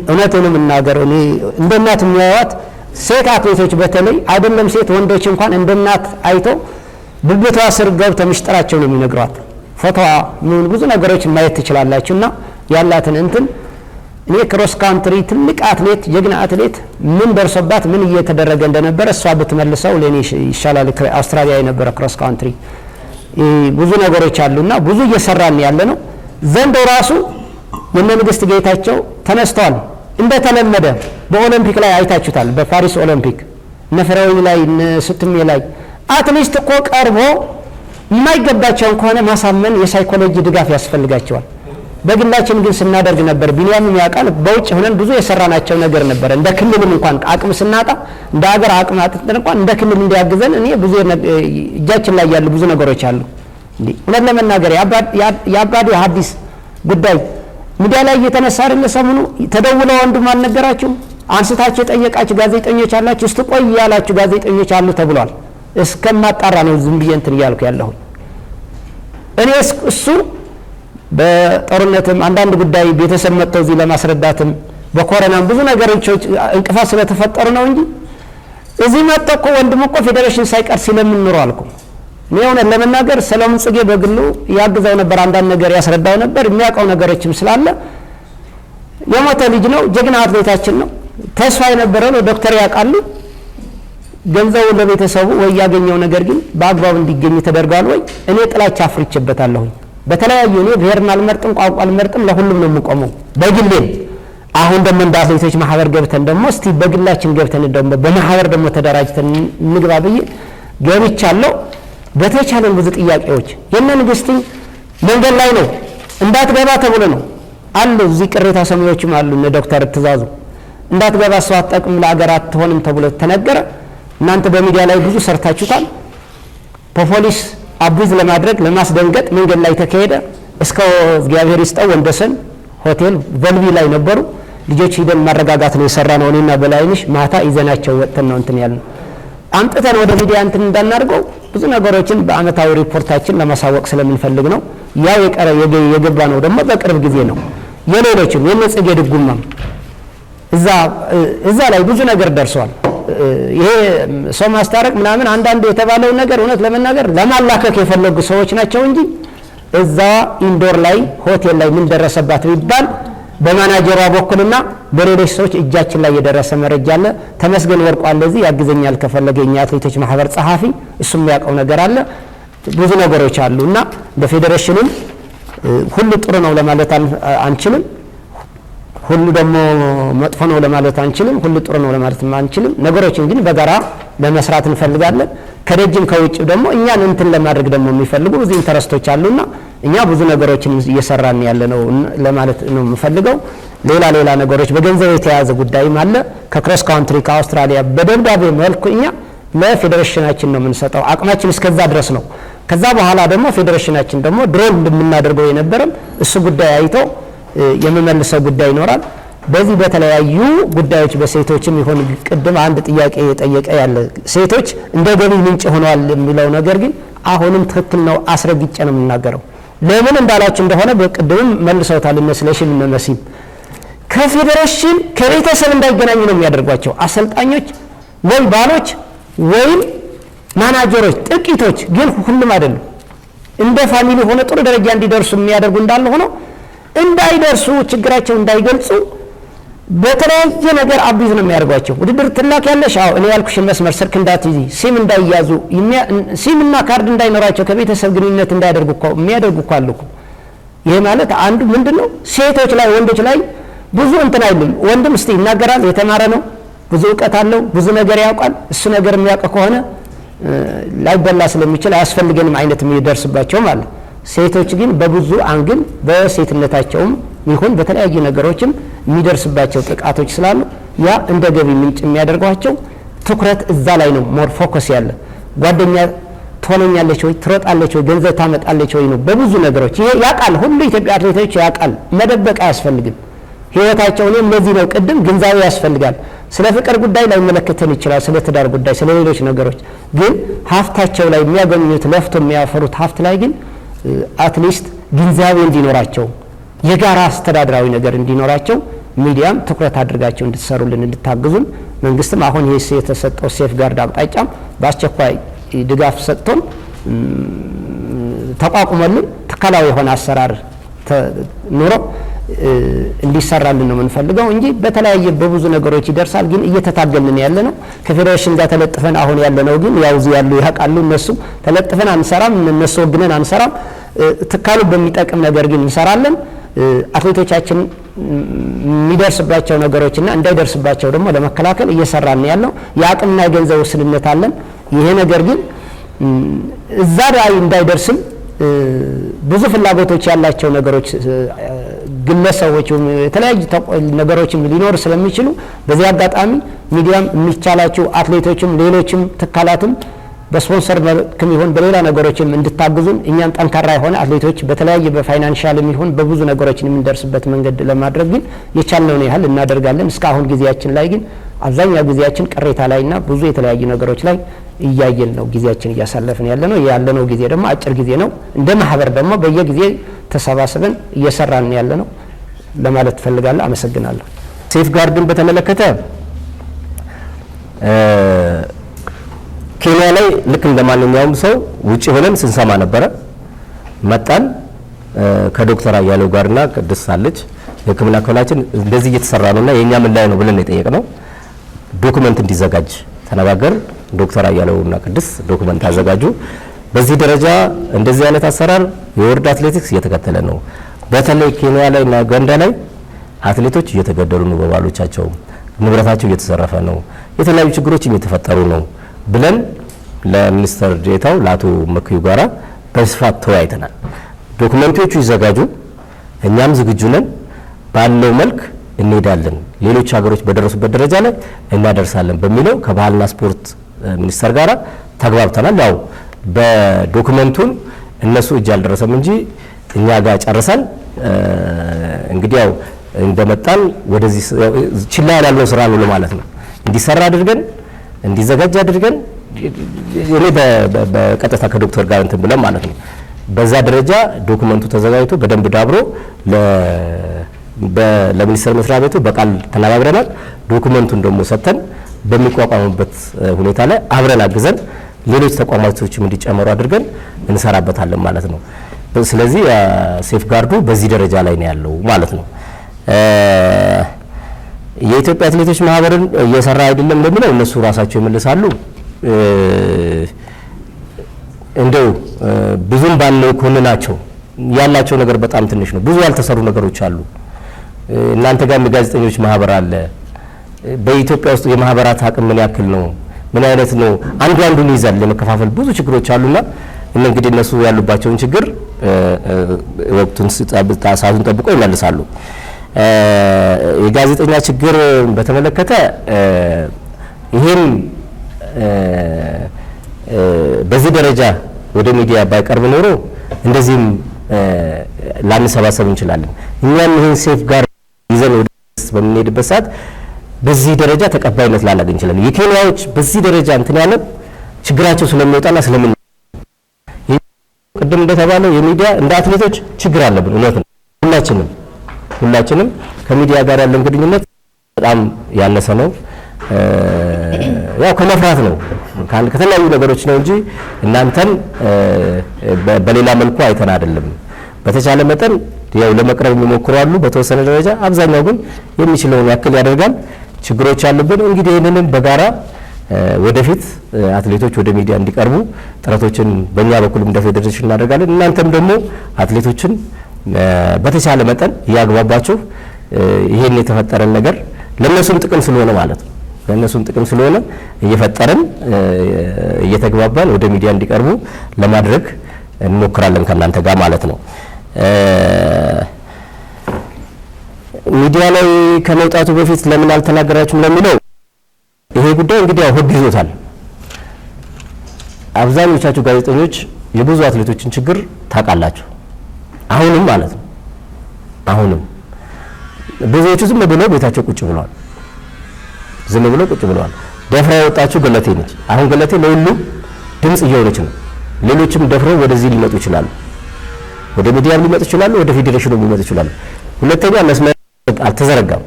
እውነቱንም እናገር እኔ እንደ እናት የሚያዩዋት ሴት አትሌቶች በተለይ አይደለም ሴት ወንዶች እንኳን እንደ እናት አይቶ ብብቷ ስር ገብተው ምስጢራቸው ነው የሚነግሯት። ፎቶዋ ምን ብዙ ነገሮች ማየት ትችላላችሁና ያላትን እንትን እኔ ክሮስ ካንትሪ ትልቅ አትሌት ጀግና አትሌት ምን ደርሶባት ምን እየተደረገ እንደነበረ እሷ ብትመልሰው ለኔ ይሻላል። አውስትራሊያ የነበረ ክሮስ ካንትሪ ብዙ ነገሮች አሉና ብዙ እየሰራን ያለ ነው። ዘንድሮ ራሱ የነ ንግስት ጌታቸው ተነስተዋል። እንደተለመደ በኦሎምፒክ ላይ አይታችሁታል። በፓሪስ ኦሎምፒክ ነፈራዊ ላይ ስትሜ ላይ አትሊስት እኮ ቀርቦ የማይገባቸውን ከሆነ ማሳመን የሳይኮሎጂ ድጋፍ ያስፈልጋቸዋል። በግላችን ግን ስናደርግ ነበር። ቢኒያም ያውቃል። በውጭ ሆነን ብዙ የሰራናቸው ነገር ነበር። እንደ ክልልም እንኳን አቅም ስናጣ እንደ ሀገር አቅም አጥተን እንኳን እንደ ክልል እንዲያግዘን እኔ ብዙ እጃችን ላይ ያሉ ብዙ ነገሮች አሉ። እውነት ለመናገር የአባዲ ሐዲስ ጉዳይ ሚዲያ ላይ እየተነሳ አይደለ? ሰሞኑ ተደውለው ወንድም አልነገራችሁ? አንስታችሁ የጠየቃችሁ ጋዜጠኞች አላችሁ? እስቲ ቆይ ያላችሁ ጋዜጠኞች አሉ ተብሏል። እስከማጣራ ነው ዝም ብዬ እንትን እያልኩ ያለሁ እኔ እሱ በጦርነትም አንዳንድ ጉዳይ ቤተሰብ መጥተው እዚህ ለማስረዳትም በኮሮናም ብዙ ነገሮች እንቅፋት ስለተፈጠሩ ነው እንጂ እዚህ መጥተው እኮ ወንድም እኮ ፌዴሬሽን ሳይቀር ሲለምን ኑሮ አልኩ። እኔ እውነት ለመናገር ሰለሞን ጽጌ በግሉ ያግዛው ነበር፣ አንዳንድ ነገር ያስረዳው ነበር። የሚያውቀው ነገሮችም ስላለ የሞተ ልጅ ነው፣ ጀግና አትሌታችን ነው። ተስፋ የነበረው ነው። ዶክተር ያውቃሉ። ገንዘቡ ለቤተሰቡ ወይ ያገኘው ነገር ግን በአግባቡ እንዲገኝ ተደርጓል ወይ? እኔ ጥላቻ አፍርቼበታለሁ። በተለያዩ እኔ ብሔርን አልመርጥም፣ ቋንቋ አልመርጥም፣ ለሁሉም ነው የምቆመው በግሌ። አሁን ደግሞ እንደ አትሌቶች ማህበር ገብተን ደግሞ እስቲ በግላችን ገብተን ደግሞ በማህበር ደግሞ ተደራጅተን እንግባ ብዬ ገብቻለሁ። በተቻለን ብዙ ጥያቄዎች የነ ንግስት መንገድ ላይ ነው እንዳትገባ ተብሎ ነው አሉ። እዚህ ቅሬታ ሰሚዎችም አሉ። እነ ዶክተር ትዛዙ እንዳትገባ ሰው አትጠቅም ለአገር አትሆንም ተብሎ ተነገረ። እናንተ በሚዲያ ላይ ብዙ ሰርታችሁታል። በፖሊስ አቡዝ ለማድረግ ለማስደንገጥ መንገድ ላይ ተካሄደ። እስከ እግዚአብሔር ይስጠው ወንደሰን ሆቴል ቨልቪ ላይ ነበሩ ልጆች። ሂደን ማረጋጋት ነው የሰራ ነው። እኔና በላይንሽ ማታ ይዘናቸው ወጥተን ነው እንትን ያልነው። አምጥተን ወደ ሚዲያ እንትን እንዳናርገው ብዙ ነገሮችን በአመታዊ ሪፖርታችን ለማሳወቅ ስለምንፈልግ ነው። ያው የገባ ነው ደግሞ በቅርብ ጊዜ ነው። የሌሎችም የነጽጌ ድጉማም እዛ ላይ ብዙ ነገር ደርሷል። ይሄ ሰው ማስታረቅ ምናምን አንዳንድ የተባለው ነገር እውነት ለመናገር ለማላከክ የፈለጉ ሰዎች ናቸው እንጂ እዛ ኢንዶር ላይ ሆቴል ላይ ምን ደረሰባት ቢባል በማናጀሯ በኩልና በሌሎች ሰዎች እጃችን ላይ የደረሰ መረጃ አለ። ተመስገን ወርቁ አለ እዚህ ያግዘኛል ከፈለገኝ አትሌቶች ማህበር ጸሐፊ እሱም የሚያውቀው ነገር አለ። ብዙ ነገሮች አሉና በፌዴሬሽንም ሁሉ ጥሩ ነው ለማለት አንችልም፣ ሁሉ ደግሞ መጥፎ ነው ለማለት አንችልም፣ ሁሉ ጥሩ ነው ለማለት አንችልም። ነገሮችን ግን በጋራ ለመስራት እንፈልጋለን። ከደጅም ከውጭ ደግሞ እኛን እንትን ለማድረግ ደግሞ የሚፈልጉ ብዙ ኢንተረስቶች አሉና እኛ ብዙ ነገሮችን እየሰራን ያለ ነው ለማለት ነው የምፈልገው። ሌላ ነገሮች በገንዘብ የተያዘ ጉዳይም አለ። ከክሮስ ካንትሪ ከአውስትራሊያ በደብዳቤ መልኩ እኛ ለፌዴሬሽናችን ነው የምንሰጠው። አቅማችን እስከዛ ድረስ ነው። ከዛ በኋላ ደግሞ ፌዴሬሽናችን ደግሞ ድሮ እንደምናደርገው የነበረም እሱ ጉዳይ አይቶ የሚመልሰው ጉዳይ ይኖራል። በዚህ በተለያዩ ጉዳዮች በሴቶችም ይሁን ቅድም አንድ ጥያቄ የጠየቀ ያለ ሴቶች እንደ ገቢ ምንጭ ሆነዋል የሚለው ነገር ግን አሁንም ትክክል ነው። አስረግጬ ነው የምናገረው። ለምን እንዳላችሁ እንደሆነ በቅድምም መልሰውታል እነስለሽም እነመሲም ከፌዴሬሽን ከቤተሰብ እንዳይገናኙ ነው የሚያደርጓቸው አሰልጣኞች ወይ ባሎች ወይም ማናጀሮች ጥቂቶች፣ ግን ሁሉም አይደሉም። እንደ ፋሚሊ ሆነ ጥሩ ደረጃ እንዲደርሱ የሚያደርጉ እንዳለ ሆኖ እንዳይደርሱ ችግራቸው እንዳይገልጹ በተለያየ ነገር አቢዝ ነው የሚያደርጓቸው። ውድድር ትላክ ያለሽ አዎ እኔ ያልኩሽን መስመር ስልክ እንዳትይዚ ሲም እንዳይያዙ ሲምና ካርድ እንዳይኖራቸው ከቤተሰብ ግንኙነት እንዳያደርጉ እኮ የሚያደርጉ እኮ አሉ እኮ። ይሄ ማለት አንዱ ምንድነው ሴቶች ላይ ወንዶች ላይ ብዙ እንትን አይልም። ወንድም እስቲ ይናገራል፣ የተማረ ነው፣ ብዙ እውቀት አለው፣ ብዙ ነገር ያውቃል። እሱ ነገር የሚያውቅ ከሆነ ላይበላ ስለሚችል አያስፈልገንም አይነት የሚደርስባቸው ማለት። ሴቶች ግን በብዙ አንግል በሴትነታቸውም ይሁን በተለያዩ ነገሮችም የሚደርስባቸው ጥቃቶች ስላሉ ያ እንደ ገቢ ምንጭ የሚያደርጓቸው ትኩረት እዛ ላይ ነው ሞር ፎከስ ያለ። ጓደኛ ትሆነኛለች ወይ ትሮጣለች ወይ ገንዘብ ታመጣለች ወይ ነው በብዙ ነገሮች። ይሄ ያውቃል፣ ሁሉ ኢትዮጵያ አትሌቶች ያውቃል። መደበቅ አያስፈልግም ህይወታቸው። እኔም ለዚህ ነው ቅድም ግንዛቤ ያስፈልጋል። ስለ ፍቅር ጉዳይ ላይ መለከተን ይችላል፣ ስለ ትዳር ጉዳይ፣ ስለ ሌሎች ነገሮች ግን ሀብታቸው ላይ የሚያገኙት ለፍቶ የሚያፈሩት ሀብት ላይ ግን አትሊስት ግንዛቤ እንዲኖራቸው የጋራ አስተዳደራዊ ነገር እንዲኖራቸው ሚዲያም ትኩረት አድርጋቸው እንድትሰሩልን እንድታግዙን፣ መንግስትም አሁን ይሄ የተሰጠው ሴፍ ጋርድ አቅጣጫም በአስቸኳይ ድጋፍ ሰጥቶን ተቋቁመልን ተከላው የሆነ አሰራር ኑሮ እንዲሰራልን ነው የምንፈልገው እንጂ በተለያየ በብዙ ነገሮች ይደርሳል። ግን እየተታገልን ያለ ነው ከፌዴሬሽን ጋር ተለጥፈን አሁን ያለ ነው። ግን ያው እዚህ ያሉ ያውቃሉ፣ እነሱ ተለጥፈን አንሰራም፣ እነሱ ወግነን አንሰራም። ትካሉ በሚጠቅም ነገር ግን እንሰራለን። አትሌቶቻችን የሚደርስባቸው ነገሮችና እንዳይደርስባቸው ደግሞ ለመከላከል እየሰራን ያለው የአቅምና የገንዘብ ውስንነት አለን። ይሄ ነገር ግን እዛ ላይ እንዳይደርስም ብዙ ፍላጎቶች ያላቸው ነገሮች ግለሰቦች የተለያዩ ነገሮችም ሊኖር ስለሚችሉ በዚህ አጋጣሚ ሚዲያም የሚቻላቸው አትሌቶችም ሌሎችም ተካላትም በስፖንሰር መልክም ይሁን በሌላ ነገሮችም እንድታግዙን እኛን ጠንካራ የሆነ አትሌቶች በተለያየ በፋይናንሻልም ይሁን በብዙ ነገሮችን የምንደርስበት መንገድ ለማድረግ ግን የቻልነውን ያህል እናደርጋለን። እስካሁን ጊዜያችን ላይ ግን አብዛኛው ጊዜያችን ቅሬታ ላይና ብዙ የተለያዩ ነገሮች ላይ እያየን ነው ጊዜያችን እያሳለፍን ያለነው ጊዜ ደግሞ አጭር ጊዜ ነው። እንደ ማህበር ደግሞ በየጊዜ ተሰባስበን እየሰራን ያለነው ለማለት ፈልጋለሁ። አመሰግናለሁ። ሴፍ ጋርድን በተመለከተ ኬንያ ላይ ልክ እንደማንኛውም ሰው ውጪ ሆነን ስንሰማ ነበረ። መጣን ከዶክተር አያሌው ጋርና ቅድስት አለች የሕክምና ክፍላችን እንደዚህ እየተሰራ ነውና የኛ ምን ላይ ነው ብለን የጠየቅነው ዶክመንት እንዲዘጋጅ ተነጋገር። ዶክተር አያሌውና ቅድስት ዶክመንት አዘጋጁ። በዚህ ደረጃ እንደዚህ አይነት አሰራር የወርልድ አትሌቲክስ እየተከተለ ነው። በተለይ ኬንያ ላይ እና ኡጋንዳ ላይ አትሌቶች እየተገደሉ ነው፣ በባሎቻቸው ንብረታቸው እየተዘረፈ ነው፣ የተለያዩ ችግሮች እየተፈጠሩ ነው ብለን ለሚኒስትር ዴኤታው ለአቶ መክዩ ጋራ በስፋት ተወያይተናል። ዶክመንቶቹ ይዘጋጁ፣ እኛም ዝግጁ ነን፣ ባለው መልክ እንሄዳለን፣ ሌሎች ሀገሮች በደረሱበት ደረጃ ላይ እናደርሳለን በሚለው ከባህልና ስፖርት ሚኒስቴር ጋራ ተግባብተናል። ያው በዶክመንቱን እነሱ እጅ አልደረሰም እንጂ እኛ ጋር ጨርሰን እንግዲህ ያው እንደመጣን ወደዚህ ችላ ያላልነው ስራ ነው ማለት ነው። እንዲሰራ አድርገን እንዲዘጋጅ አድርገን እኔ በቀጥታ ከዶክተር ጋር እንትን ብለን ማለት ነው። በዛ ደረጃ ዶክመንቱ ተዘጋጅቶ በደንብ ዳብሮ ለሚኒስቴር መስሪያ ቤቱ በቃል ተነጋግረናል። ዶክመንቱን ደግሞ ሰጥተን በሚቋቋሙበት ሁኔታ ላይ አብረን አግዘን ሌሎች ተቋማቶችም እንዲጨመሩ አድርገን እንሰራበታለን ማለት ነው። ስለዚህ ሴፍ ጋርዱ በዚህ ደረጃ ላይ ነው ያለው ማለት ነው። የኢትዮጵያ አትሌቶች ማህበርን እየሰራ አይደለም ለሚለው እነሱ ራሳቸው ይመልሳሉ። እንደው ብዙም ባለው ኮንናቸው ያላቸው ነገር በጣም ትንሽ ነው። ብዙ ያልተሰሩ ነገሮች አሉ። እናንተ ጋር የጋዜጠኞች ማህበር አለ። በኢትዮጵያ ውስጥ የማህበራት አቅም ምን ያክል ነው? ምን አይነት ነው? አንዱ አንዱን ይዛል ለመከፋፈል ብዙ ችግሮች አሉና እንግዲህ እነሱ ያሉባቸውን ችግር ወቅቱን ሰዓቱን ጠብቆ ይመልሳሉ። የጋዜጠኛ ችግር በተመለከተ ይሄን በዚህ ደረጃ ወደ ሚዲያ ባይቀርብ ኖሮ እንደዚህም ላንሰባሰብ እንችላለን። እኛም ይሄን ሴፍ ጋር ይዘን ወደ በምንሄድበት ሰዓት በዚህ ደረጃ ተቀባይነት ላናገኝ እንችላለን። የኬንያዎች በዚህ ደረጃ እንትን ያለ ችግራቸው ስለሚወጣና ስለምን ቅድም እንደተባለው የሚዲያ እንደ አትሌቶች ችግር አለብን። እውነት ነው። ሁላችንም ከሚዲያ ጋር ያለን ግንኙነት በጣም ያነሰ ነው። ያው ከመፍራት ነው ከተለያዩ ነገሮች ነው እንጂ እናንተን በሌላ መልኩ አይተን አይደለም። በተቻለ መጠን ያው ለመቅረብ የሚሞክሩ አሉ በተወሰነ ደረጃ። አብዛኛው ግን የሚችለውን ያክል ያደርጋል። ችግሮች አሉብን። እንግዲህ ይሄንንም በጋራ ወደፊት አትሌቶች ወደ ሚዲያ እንዲቀርቡ ጥረቶችን በእኛ በኩልም እንደ ፌዴሬሽን እናደርጋለን። እናንተም ደግሞ አትሌቶችን በተቻለ መጠን እያግባባችሁ ይሄን የተፈጠረን ነገር ለነሱም ጥቅም ስለሆነ ማለት ነው ለነሱም ጥቅም ስለሆነ እየፈጠረን እየተግባባን ወደ ሚዲያ እንዲቀርቡ ለማድረግ እንሞክራለን ከእናንተ ጋር ማለት ነው። ሚዲያ ላይ ከመውጣቱ በፊት ለምን አልተናገራችሁም ለሚለው ይሄ ጉዳይ እንግዲህ ያው ሕግ ይዞታል። አብዛኞቻችሁ ጋዜጠኞች የብዙ አትሌቶችን ችግር ታውቃላችሁ። አሁንም ማለት ነው አሁንም ብዙዎቹ ዝም ብለው ቤታቸው ቁጭ ብለዋል። ዝም ብለው ቁጭ ብለዋል። ደፍራ የወጣችው ገለቴ ነች። አሁን ገለቴ ለሁሉም ድምጽ እየሆነች ነው። ሌሎችም ደፍረው ወደዚህ ሊመጡ ይችላሉ። ወደ ሚዲያ ሊመጡ ይችላሉ። ወደ ፌዴሬሽኑ ሊመጡ ይችላሉ። ሁለተኛ መስመር አልተዘረጋም።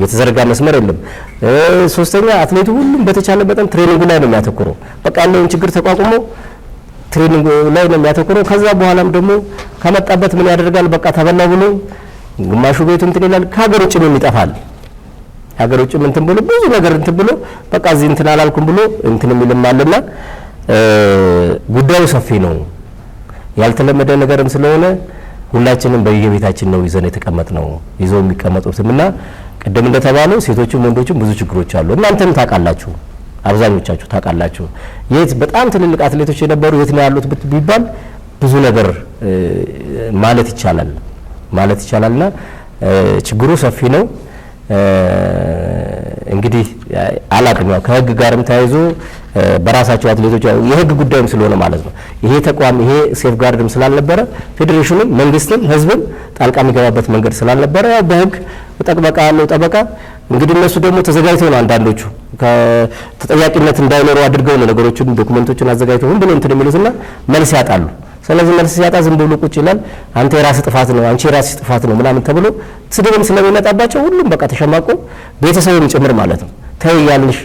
የተዘረጋ መስመር የለም። ሶስተኛ አትሌቱ ሁሉም በተቻለ መጠን ትሬኒንግ ላይ ነው የሚያተኩረው። በቃ ያለውን ችግር ተቋቁሞ ትሬኒንግ ላይ ነው የሚያተኩረው። ከዛ በኋላም ደግሞ ከመጣበት ምን ያደርጋል? በቃ ተበላው ብሎ ግማሹ ቤቱ እንትን ይላል። ከሀገር ውጭ ምን ይጠፋል? ሀገር ውጭ እንትን ብሎ ብዙ ነገር እንትን ብሎ በቃ እዚህ እንትን አላልኩም ብሎ እንትን የሚልም አለና ጉዳዩ ሰፊ ነው። ያልተለመደ ነገርም ስለሆነ ሁላችንም በየቤታችን ነው ይዘን የተቀመጥነው። ይዘው የሚቀመጡትምና ቅድም እንደተባለው ሴቶችም ወንዶችም ብዙ ችግሮች አሉ። እናንተም ታውቃላችሁ፣ አብዛኞቻችሁ ታውቃላችሁ። የት በጣም ትልልቅ አትሌቶች የነበሩ የት ነው ያሉት ቢባል ብዙ ነገር ማለት ይቻላልና ችግሩ ሰፊ ነው። እንግዲህ አላቅም ያው ከህግ ጋርም ተያይዞ በራሳቸው አትሌቶች የህግ ጉዳይም ስለሆነ ማለት ነው። ይሄ ተቋም ይሄ ሴፍ ጋርድም ስላልነበረ ፌዴሬሽኑም መንግስትም ህዝብም ጣልቃ የሚገባበት መንገድ ስላልነበረ ያው በህግ ጠበቃ ያለው ጠበቃ እንግዲህ እነሱ ደግሞ ተዘጋጅተው ነው አንዳንዶቹ ከተጠያቂነት እንዳይኖሩ አድርገው ነው ነገሮችን ዶክመንቶችን አዘጋጅተው ሁሉ እንትን የሚሉትና መልስ ያጣሉ። ስለዚህ መልስ ሲያጣ ዝም ብሎ ቁጭ ይላል። አንተ የራስ ጥፋት ነው አንቺ የራስ ጥፋት ነው ምናምን ተብሎ ስድብም ስለሚመጣባቸው ሁሉም በቃ ተሸማቆ ቤተሰብም ጭምር ማለት ነው ተይ ያልሽ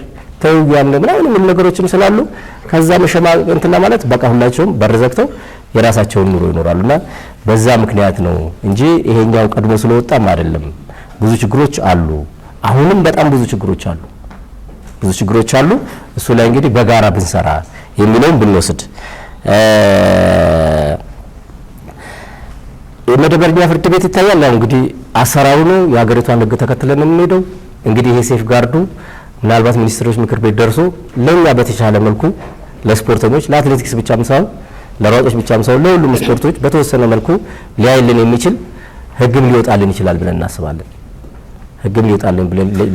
ተይ ያለ ምናምን ነገሮችም ስላሉ ከዛ መሸማ እንትና ማለት በቃ ሁላቸውም በር ዘግተው የራሳቸውን ኑሮ ይኖራሉና በዛ ምክንያት ነው እንጂ ይሄኛው ቀድሞ ስለወጣም አይደለም። ብዙ ችግሮች አሉ። አሁንም በጣም ብዙ ችግሮች አሉ። እሱ ላይ እንግዲህ በጋራ ብንሰራ የሚለውን ብንወስድ የመደበኛ ፍርድ ቤት ይታያል። ያው እንግዲህ አሰራሩ ነው የሀገሪቷን ሕግ ተከትለን የምንሄደው። እንግዲህ ይሄ ሴፍ ጋርዱ ምናልባት ሚኒስትሮች ምክር ቤት ደርሶ ለኛ በተሻለ መልኩ ለስፖርተኞች ለአትሌቲክስ ብቻም ሳይሆን ለሯጮች ብቻም ሳይሆን ለሁሉም ስፖርቶች በተወሰነ መልኩ ሊያይልን የሚችል ሕግም ሊወጣልን ይችላል ብለን እናስባለን።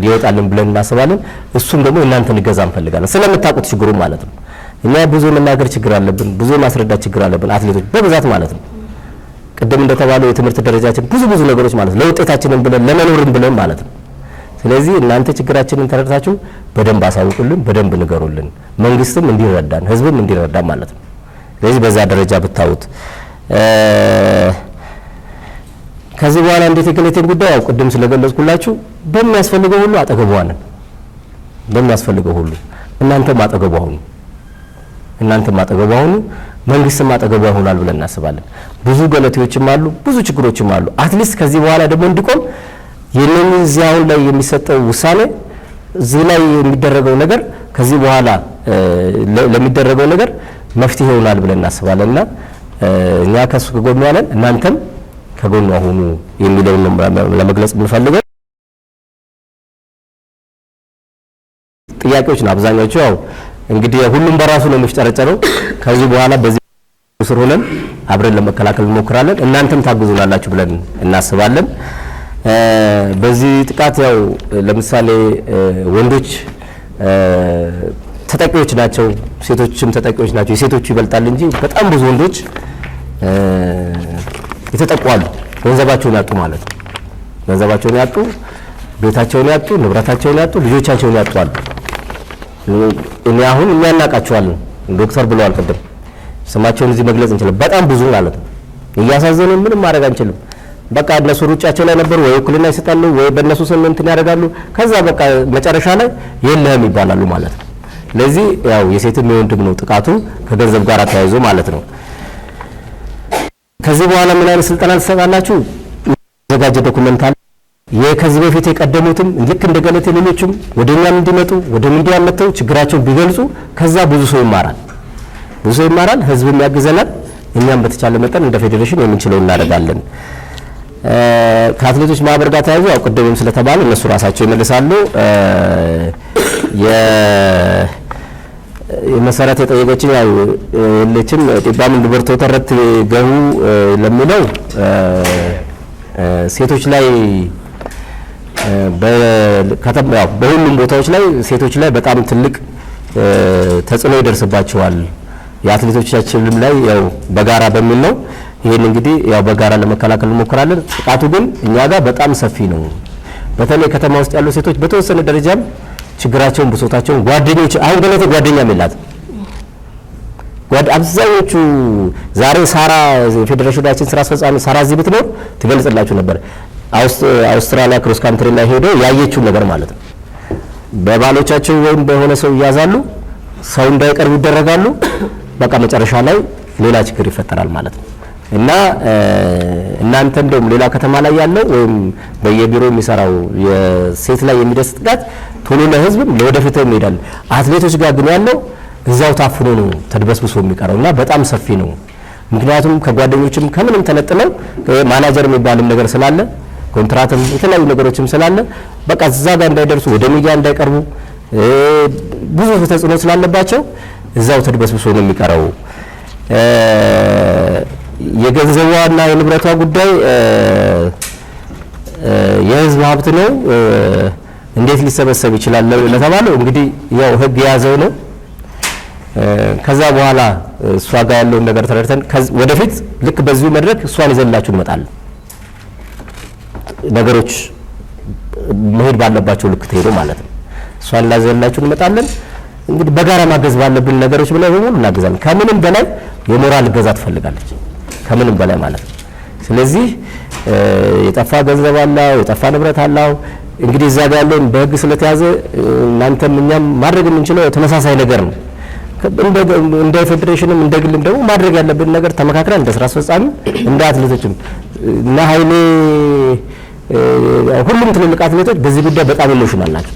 ሊወጣልን ብለን እናስባለን። እሱም ደግሞ እናንተን እገዛ እንፈልጋለን ስለምታውቁት ችግሩ ማለት ነው። እኛ ብዙ መናገር ችግር አለብን፣ ብዙ ማስረዳት ችግር አለብን አትሌቶች በብዛት ማለት ነው። ቅድም እንደተባለው የትምህርት ደረጃችን ብዙ ነገሮች ማለት ነው ለውጤታችንን ብለን ለመኖርም ብለን ማለት ነው። ስለዚህ እናንተ ችግራችንን ተረድታችሁ በደንብ አሳውቁልን፣ በደንብ ንገሩልን፣ መንግስትም እንዲረዳን ህዝብም እንዲረዳ ማለት ነው። ስለዚህ በዛ ደረጃ ብታዩት ከዚህ በኋላ እንዴት የገለቴን ጉዳይ ያው ቅድም ስለገለጽኩላችሁ በሚያስፈልገው ሁሉ አጠገቧ ነን። በሚያስፈልገው ሁሉ እናንተም አጠገቧ ሁኑ፣ መንግስትም አጠገቧ ይሆናል ብለን እናስባለን። ብዙ ገለቴዎችም አሉ፣ ብዙ ችግሮችም አሉ። አትሊስት ከዚህ በኋላ ደግሞ እንዲቆም የነኚህ እዚህ አሁን ላይ የሚሰጠው ውሳኔ እዚህ ላይ የሚደረገው ነገር ከዚህ በኋላ ለሚደረገው ነገር መፍትሄ ይሆናል ብለን እናስባለንና እኛ ከሱ ከጎኑ ያለን እናንተም ከጎኑ ሁኑ የሚለውን ለመግለጽ የምንፈልገው። ጥያቄዎች ነው አብዛኞቹ። ያው እንግዲህ ሁሉም በራሱ ነው የሚፍጨረጨረው። ከዚህ በኋላ በዚህ ስር ሆነን አብረን ለመከላከል እንሞክራለን። እናንተም ታግዙናላችሁ ብለን እናስባለን። በዚህ ጥቃት ያው ለምሳሌ ወንዶች ተጠቂዎች ናቸው፣ ሴቶችም ተጠቂዎች ናቸው። የሴቶቹ ይበልጣል እንጂ በጣም ብዙ ወንዶች የተጠቋሉ። ገንዘባቸውን ያጡ ማለት ነው። ገንዘባቸውን ያጡ፣ ቤታቸውን ያጡ፣ ንብረታቸውን ያጡ፣ ልጆቻቸውን ያጡ አሉ። እኛ አሁን እኛ እናውቃቸዋለን። ዶክተር ብለዋል ቅድም፣ ስማቸውን እዚህ መግለጽ እንችላለን። በጣም ብዙ ማለት ነው። እያሳዘነን ምንም ማድረግ አንችልም። በቃ እነሱ ሩጫቸው ላይ ነበሩ፣ ወይ እኩልና ይሰጣሉ፣ ወይ በእነሱ ስም እንትን ያደርጋሉ። ከዛ በቃ መጨረሻ ላይ የለህም ይባላሉ ማለት ነው። ስለዚህ ያው የሴትም የወንድም ነው ጥቃቱ ከገንዘብ ጋር ተያይዞ ማለት ነው። ከዚህ በኋላ ምን አይነት ስልጠና ትሰጣላችሁ? የተዘጋጀ ዶኩመንት አለ። ከዚህ በፊት የቀደሙትም ልክ እንደ ገለቴ ሌሎችም ወደኛም እንዲመጡ ወደ ሚዲያ መጥተው ችግራቸውን ቢገልጹ ከዛ ብዙ ሰው ይማራል፣ ህዝብም ያግዘናል። እኛም በተቻለ መጠን እንደ ፌዴሬሽን የምንችለው እናደርጋለን። ከአትሌቶች ማህበር ጋር ተያይዞ ያው ቅድምም ስለተባለ እነሱ ራሳቸው ይመልሳሉ። የመሰረት የጠየቀችን ያው የለችም ጢባም እንድበርቶ ተረት ገቡ ለሚለው ሴቶች ላይ በሁሉም ቦታዎች ላይ ሴቶች ላይ በጣም ትልቅ ተጽዕኖ ይደርስባቸዋል። የአትሌቶቻችንም ላይ ያው በጋራ በሚል ነው። ይሄን እንግዲህ ያው በጋራ ለመከላከል እንሞክራለን። ጥቃቱ ግን እኛ ጋር በጣም ሰፊ ነው። በተለይ ከተማ ውስጥ ያሉ ሴቶች በተወሰነ ደረጃም ችግራቸውን ብሶታቸውን ጓደኞች አሁን ገለቴ ጓደኛም የላት አብዛኞቹ ዛሬ ሳራ ፌዴሬሽናችን ስራ አስፈጻሚ ሳራ እዚህ ብትኖር ትገልጽላችሁ ነበር። አውስትራሊያ ክሮስ ካንትሪ ላይ ሄዶ ያየችው ነገር ማለት ነው። በባሎቻቸው ወይም በሆነ ሰው ይያዛሉ፣ ሰው እንዳይቀርቡ ይደረጋሉ። በቃ መጨረሻ ላይ ሌላ ችግር ይፈጠራል ማለት ነው። እና እናንተ እንደውም ሌላ ከተማ ላይ ያለው ወይም በየቢሮ የሚሰራው የሴት ላይ የሚደርስ ጥቃት ቶሎ ለህዝብም ለወደፊትም ይሄዳል። አትሌቶች ጋር ግን ያለው እዛው ታፍኖ ነው ተድበስብሶ የሚቀረውና በጣም ሰፊ ነው። ምክንያቱም ከጓደኞችም ከምንም ተነጥለው ማናጀር የሚባልም ነገር ስላለ ኮንትራትም የተለያዩ ነገሮችም ስላለ በቃ እዛ ጋር እንዳይደርሱ ወደ ሚዲያ እንዳይቀርቡ ብዙ ተጽዕኖ ስላለባቸው እዛው ተድበስብሶ ነው የሚቀረው። የገንዘቧና የንብረቷ ጉዳይ የህዝብ ሀብት ነው። እንዴት ሊሰበሰብ ይችላል ለተባለው እንግዲህ ያው ህግ የያዘው ነው። ከዛ በኋላ እሷ ጋር ያለውን ነገር ተረድተን ወደፊት ልክ በዚሁ መድረክ እሷን ይዘንላችሁ እንመጣለን። ነገሮች መሄድ ባለባቸው ልክ ተሄዶ ማለት ነው። እሷን ላዘንላችሁ እንመጣለን። እንግዲህ በጋራ ማገዝ ባለብን ነገሮች ብለን ሁሉ እናገዛለን። ከምንም በላይ የሞራል እገዛ ትፈልጋለች፣ ከምንም በላይ ማለት ነው። ስለዚህ የጠፋ ገንዘብ አለው፣ የጠፋ ንብረት አለው። እንግዲህ እዛ ጋር ያለውን በህግ ስለተያዘ እናንተም እኛም ማድረግ የምንችለው ተመሳሳይ ነገር ነው። እንደ ፌዴሬሽንም እንደ ግልም ደግሞ ማድረግ ያለብን ነገር ተመካክረን እንደ ስራ አስፈጻሚ እንደ አትሌቶችም እና ኃይሌ ሁሉም ትልልቅ አትሌቶች በዚህ ጉዳይ በጣም ኢሞሽናል ናቸው፣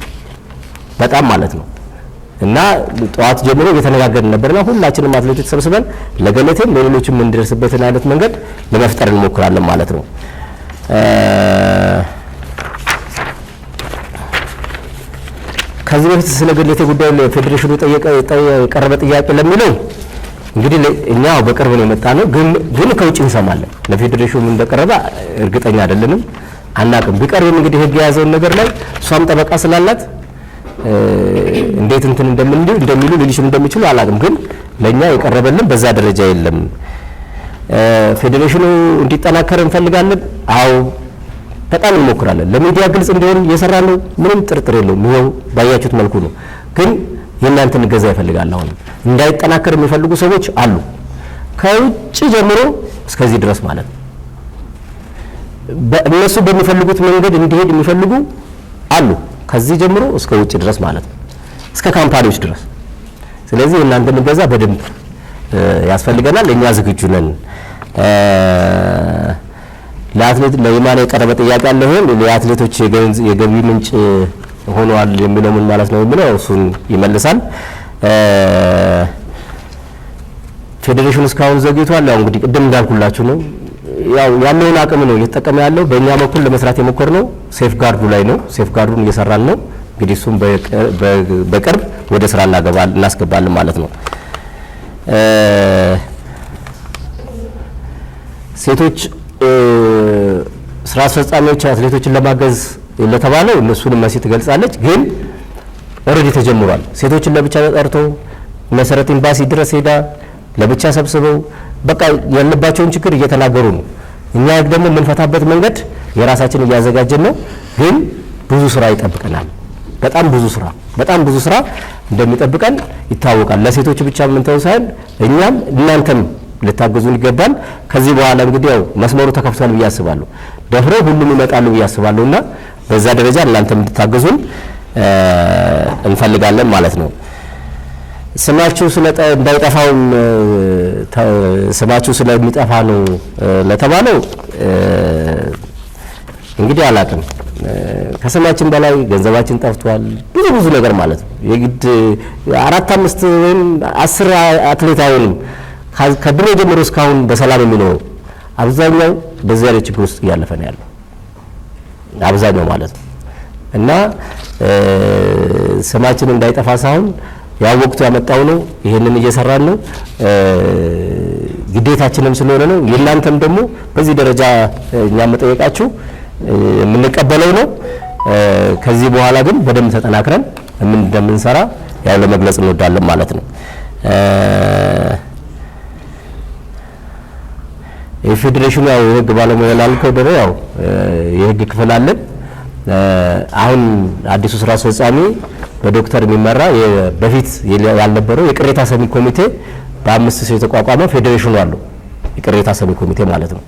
በጣም ማለት ነው። እና ጠዋት ጀምሮ እየተነጋገርን ነበርና ሁላችንም አትሌቶች ተሰብስበን ለገለቴም ለሌሎችም እንደርስበትን አይነት መንገድ ለመፍጠር እንሞክራለን ማለት ነው። ከዚህ በፊት ስለ ገለቴ ጉዳይ ለፌዴሬሽኑ የቀረበ ጥያቄ ለሚለው እንግዲህ እኛ በቅርብ ነው የመጣ ነው፣ ግን ከውጭ እንሰማለን። ለፌዴሬሽኑ እንደቀረበ እርግጠኛ አይደለንም፣ አናውቅም። ቢቀርብም እንግዲህ ህግ የያዘውን ነገር ላይ እሷም ጠበቃ ስላላት እንዴት እንትን እንደሚሉ ሊልሽም እንደሚችሉ አላውቅም፣ ግን ለኛ የቀረበልን በዛ ደረጃ የለም። ፌዴሬሽኑ እንዲጠናከር እንፈልጋለን። አዎ በጣም እንሞክራለን። ለሚዲያ ግልጽ እንዲሆን እየሰራ ነው። ምንም ጥርጥር የለውም። ይኸው ባያችሁት መልኩ ነው። ግን የእናንተን እገዛ ይፈልጋል። አሁን እንዳይጠናከር የሚፈልጉ ሰዎች አሉ፣ ከውጭ ጀምሮ እስከዚህ ድረስ ማለት ነው። እነሱ በሚፈልጉት መንገድ እንዲሄድ የሚፈልጉ አሉ፣ ከዚህ ጀምሮ እስከ ውጭ ድረስ ማለት ነው፣ እስከ ካምፓኒዎች ድረስ። ስለዚህ የእናንተን እገዛ በደንብ ያስፈልገናል። እኛ ዝግጁ ነን። ለአትሌት ለየማነ የቀረበ ጥያቄ አለ። ይሄን ለአትሌቶች የገቢ ምንጭ ሆኗል የሚለው ምን ማለት ነው የሚለው እሱን ይመልሳል። ፌዴሬሽኑ እስካሁን ዘግይቷል። ያው እንግዲህ ቅድም እንዳልኩላችሁ ነው። ያው ያለውን አቅም ነው እየተጠቀመ ያለው። በእኛ በኩል ለመስራት የሞከርነው ሴፍ ጋርዱ ላይ ነው። ሴፍ ጋርዱን እየሰራን ነው። እንግዲህ እሱም በቅርብ ወደ ስራ እናስገባለን ማለት ነው። ሴቶች ስራ አስፈጻሚዎች አትሌቶችን ለማገዝ ለተባለው እነሱን መሲ ትገልጻለች። ግን ኦልሬዲ ተጀምሯል። ሴቶችን ለብቻ ተጠርቶ መሰረት ኤምባሲ ድረስ ሄዳ ለብቻ ሰብስበው በቃ ያለባቸውን ችግር እየተናገሩ ነው። እኛ ደግሞ የምንፈታበት መንገድ የራሳችን እያዘጋጀን ነው። ግን ብዙ ስራ ይጠብቀናል። በጣም ብዙ ስራ እንደሚጠብቀን ይታወቃል። ለሴቶች ብቻ የምንተው ሳይሆን እኛም እናንተም ልታገዙን ይገባል። ከዚህ በኋላ እንግዲህ ያው መስመሩ ተከፍቷል ብዬ አስባለሁ። ደፍረው ሁሉም ይመጣሉ ብዬ አስባለሁና በዛ ደረጃ እናንተም እንድታገዙን እንፈልጋለን ማለት ነው። ስማችሁ እንዳይጠፋው ስማችሁ ስለሚጠፋ ነው ለተባለው እንግዲህ አላውቅም። ከስማችን በላይ ገንዘባችን ጠፍቷል። ብዙ ነገር ማለት ነው። የግድ 4 5 ወይም 10 አትሌት አይሆንም ከድሮ ጀምሮ እስካሁን በሰላም የሚኖረው። አብዛኛው በዚህ ያለ ችግር ውስጥ እያለፈ ነው ያለው አብዛኛው ማለት ነው። እና ስማችን እንዳይጠፋ ሳይሆን ያው ወቅቱ ያመጣው ነው። ይሄንን እየሰራን ነው። ግዴታችንም ስለሆነ ነው። የእናንተም ደግሞ በዚህ ደረጃ እኛ መጠየቃችሁ የምንቀበለው ነው። ከዚህ በኋላ ግን በደንብ ተጠናክረን እንደምንሰራ ያው ለመግለጽ እንወዳለን ማለት ነው። የፌዴሬሽኑ ያው የህግ ባለሙያ ላልከው ደግሞ ያው የህግ ክፍል አለን። አሁን አዲሱ ስራ አስፈጻሚ በዶክተር የሚመራ በፊት ያልነበረው የቅሬታ ሰሚ ኮሚቴ በ5 ሰው የተቋቋመ ፌዴሬሽኑ አለው። የቅሬታ ሰሚ ኮሚቴ ማለት ነው።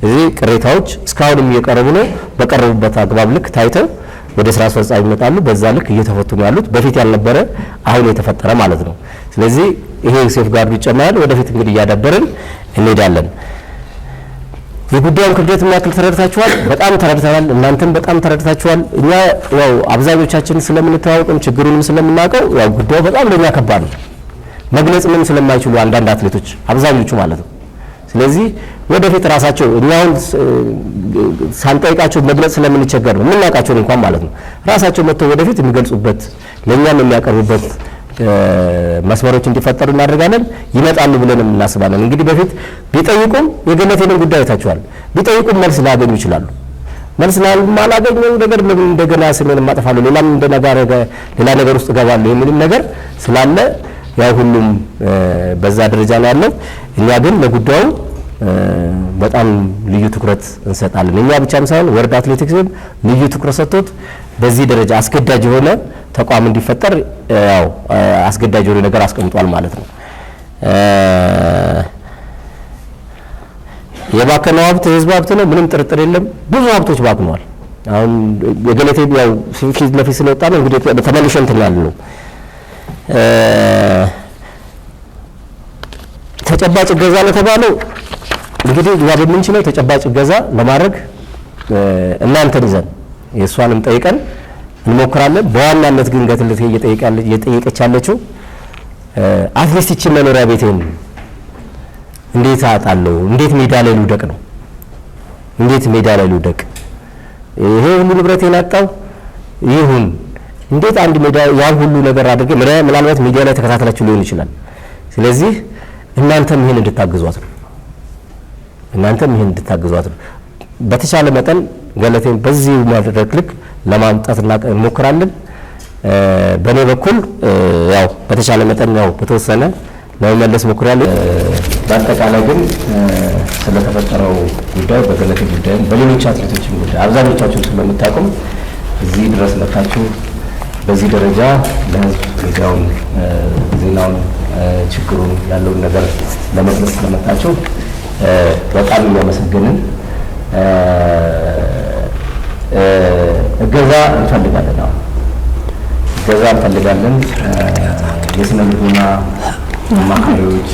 እዚህ ቅሬታዎች እስካሁንም እየቀረቡ ነው። በቀረቡበት አግባብ ልክ ታይተው ወደ ስራ አስፈጻሚ ይመጣሉ። በዛ ልክ እየተፈቱ ነው ያሉት። በፊት ያልነበረ አሁን የተፈጠረ ማለት ነው። ስለዚህ ይሄ ሴፍ ጋርዱ ይጨመራል። ወደፊት እንግዲህ እያዳበርን እንሄዳለን። የጉዳዩን ክብደት የሚያክል ተረድታችኋል። በጣም ተረድተናል። እናንተም በጣም ተረድታችኋል። እኛ ያው አብዛኞቻችን ስለምንተዋወቅም ችግሩንም ስለምናውቀው ያው ጉዳዩ በጣም ለኛ ከባድ ነው። መግለጽ ምን ስለማይችሉ አንዳንድ አትሌቶች አብዛኞቹ ማለት ነው። ስለዚህ ወደፊት ራሳቸው እኛውን ሳንጠይቃቸው መግለጽ ስለምንቸገር ነው የምናውቃቸው እንኳን ማለት ነው። ራሳቸው መጥተው ወደፊት የሚገልጹበት ለኛም የሚያቀርቡበት መስመሮች እንዲፈጠሩ እናደርጋለን። ይመጣሉ ብለን እናስባለን። እንግዲህ በፊት ቢጠይቁም የገለቴንን ጉዳይ ታችኋል። ቢጠይቁም መልስ ላገኙ ይችላሉ። መልስ ማላገኘው ነገር ለምን እንደገና ስሜን ማጠፋለሁ ሌላ ነገር ውስጥ ገባለሁ የሚልም ነገር ስላለ ያው ሁሉም በዛ ደረጃ ላይ ያለው። እኛ ግን ለጉዳዩ በጣም ልዩ ትኩረት እንሰጣለን። እኛ ብቻም ሳይሆን ወርልድ አትሌቲክስም ልዩ ትኩረት ሰጥቶት በዚህ ደረጃ አስገዳጅ የሆነ ተቋም እንዲፈጠር ያው አስገዳጅ የሆነ ነገር አስቀምጧል ማለት ነው። የባከነው ሀብት የህዝብ ሀብት ነው፣ ምንም ጥርጥር የለም። ብዙ ሀብቶች ባክነዋል። አሁን የገለቴ ያው ፊት ለፊት ስለወጣ ነው እንግዲህ ተመልሸን እንትን ነው። ተጨባጭ እገዛ ለተባለው እንግዲህ ያ በምንችለው ተጨባጭ እገዛ ለማድረግ እናንተን ይዘን የእሷንም ጠይቀን እንሞክራለን። በዋናነት ግን ገትልት እየጠየቀች ያለችው አትሊስት ይህችን መኖሪያ ቤቴን እንዴት አጣለሁ? እንዴት ሜዳ ላይ ልውደቅ ነው? እንዴት ሜዳ ላይ ልውደቅ? ይሄ ሁሉ ንብረቴን አጣው ይሁን እንዴት አንድ ሜዳ ያን ሁሉ ነገር አድርገ ምናልባት ሚዲያ ላይ ተከታተላችሁ ሊሆን ይችላል። ስለዚህ እናንተም ይሄን እንድታግዟት ነው። በተቻለ መጠን ገለቴን በዚህ ማድረግ ልክ ለማምጣት እንሞክራለን። በእኔ በኩል ያው በተቻለ መጠን ያው በተወሰነ ለመመለስ ሞክራለሁ። በአጠቃላይ ግን ስለተፈጠረው ጉዳይ በገለቴ ጉዳይም በሌሎች አትሌቶችም ጉዳይ አብዛኞቻችሁ ስለምታውቁም እዚህ ድረስ መጥታችሁ በዚህ ደረጃ ለህዝብ ሚዲያውን ዜናውን ችግሩን ያለውን ነገር ለመግለጽ ስለመጣችሁ በጣም እያመሰገንን እገዛ እንፈልጋለን። አሁን እገዛ እንፈልጋለን። የስነ ልቦና አማካሪዎች፣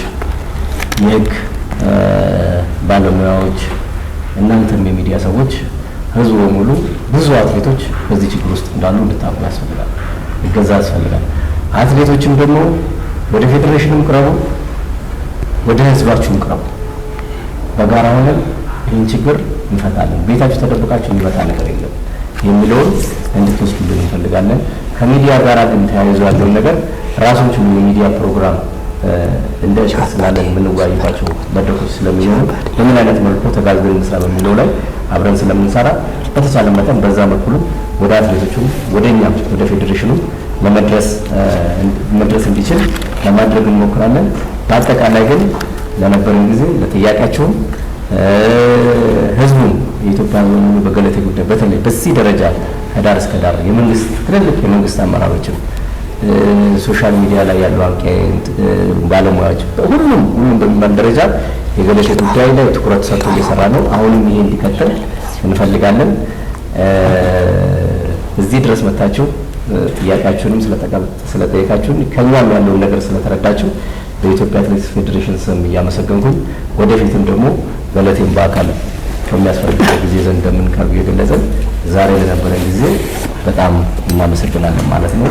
የህግ ባለሙያዎች፣ እናንተም የሚዲያ ሰዎች፣ ህዝቡ በሙሉ ብዙ አትሌቶች በዚህ ችግር ውስጥ እንዳሉ እንድታውቁ ያስፈልጋል። እገዛ ያስፈልጋል። አትሌቶችም ደግሞ ወደ ፌዴሬሽኑም ቅረቡ፣ ወደ ህዝባችሁም ቅረቡ። በጋራ ሆነን ይህን ችግር እንፈታለን። ቤታችሁ ተደብቃችሁ የሚመጣ ነገር የለም የሚለውን እንድትወስዱልን እንፈልጋለን። ከሚዲያ ጋር ግን ተያይዞ ያለውን ነገር ራሱን ችሎ የሚዲያ ፕሮግራም እንደ እሽከር ስላለን የምንወያይባቸው መድረኮች ስለሚሆኑ በምን አይነት መልኩ ተጋግዘን እንስራ በሚለው ላይ አብረን ስለምንሰራ በተቻለ መጠን በዛ በኩልም ወደ አትሌቶቹም ወደ እኛም ወደ ፌዴሬሽኑ መድረስ እንዲችል ለማድረግ እንሞክራለን። በአጠቃላይ ግን ለነበረን ጊዜ ለጥያቄያቸውም ህዝቡን የኢትዮጵያ ሙሉ በገለቴ ጉዳይ በተለይ በዚህ ደረጃ ከዳር እስከ ዳር የመንግስት ትልልቅ የመንግስት አመራሮችን ሶሻል ሚዲያ ላይ ያሉ አንቂ ባለሙያዎች ሁሉም በሚባል ደረጃ የገለቴ ጉዳይ ላይ ትኩረት ሰጥቶ እየሰራ ነው። አሁንም ይሄ እንዲቀጥል እንፈልጋለን። እዚህ ድረስ መታችሁ ጥያቄያችሁንም ስለጠየቃችሁን ከኛም ያለውን ነገር ስለተረዳችሁ በኢትዮጵያ አትሌቲክስ ፌዴሬሽን ስም እያመሰገንኩኝ ወደፊትም ደግሞ ገለቴን በአካል ከሚያስፈልገው ጊዜ ዘንድ እንደምንቀርብ እየገለጸን ዛሬ ለነበረን ጊዜ በጣም እናመሰግናለን ማለት ነው።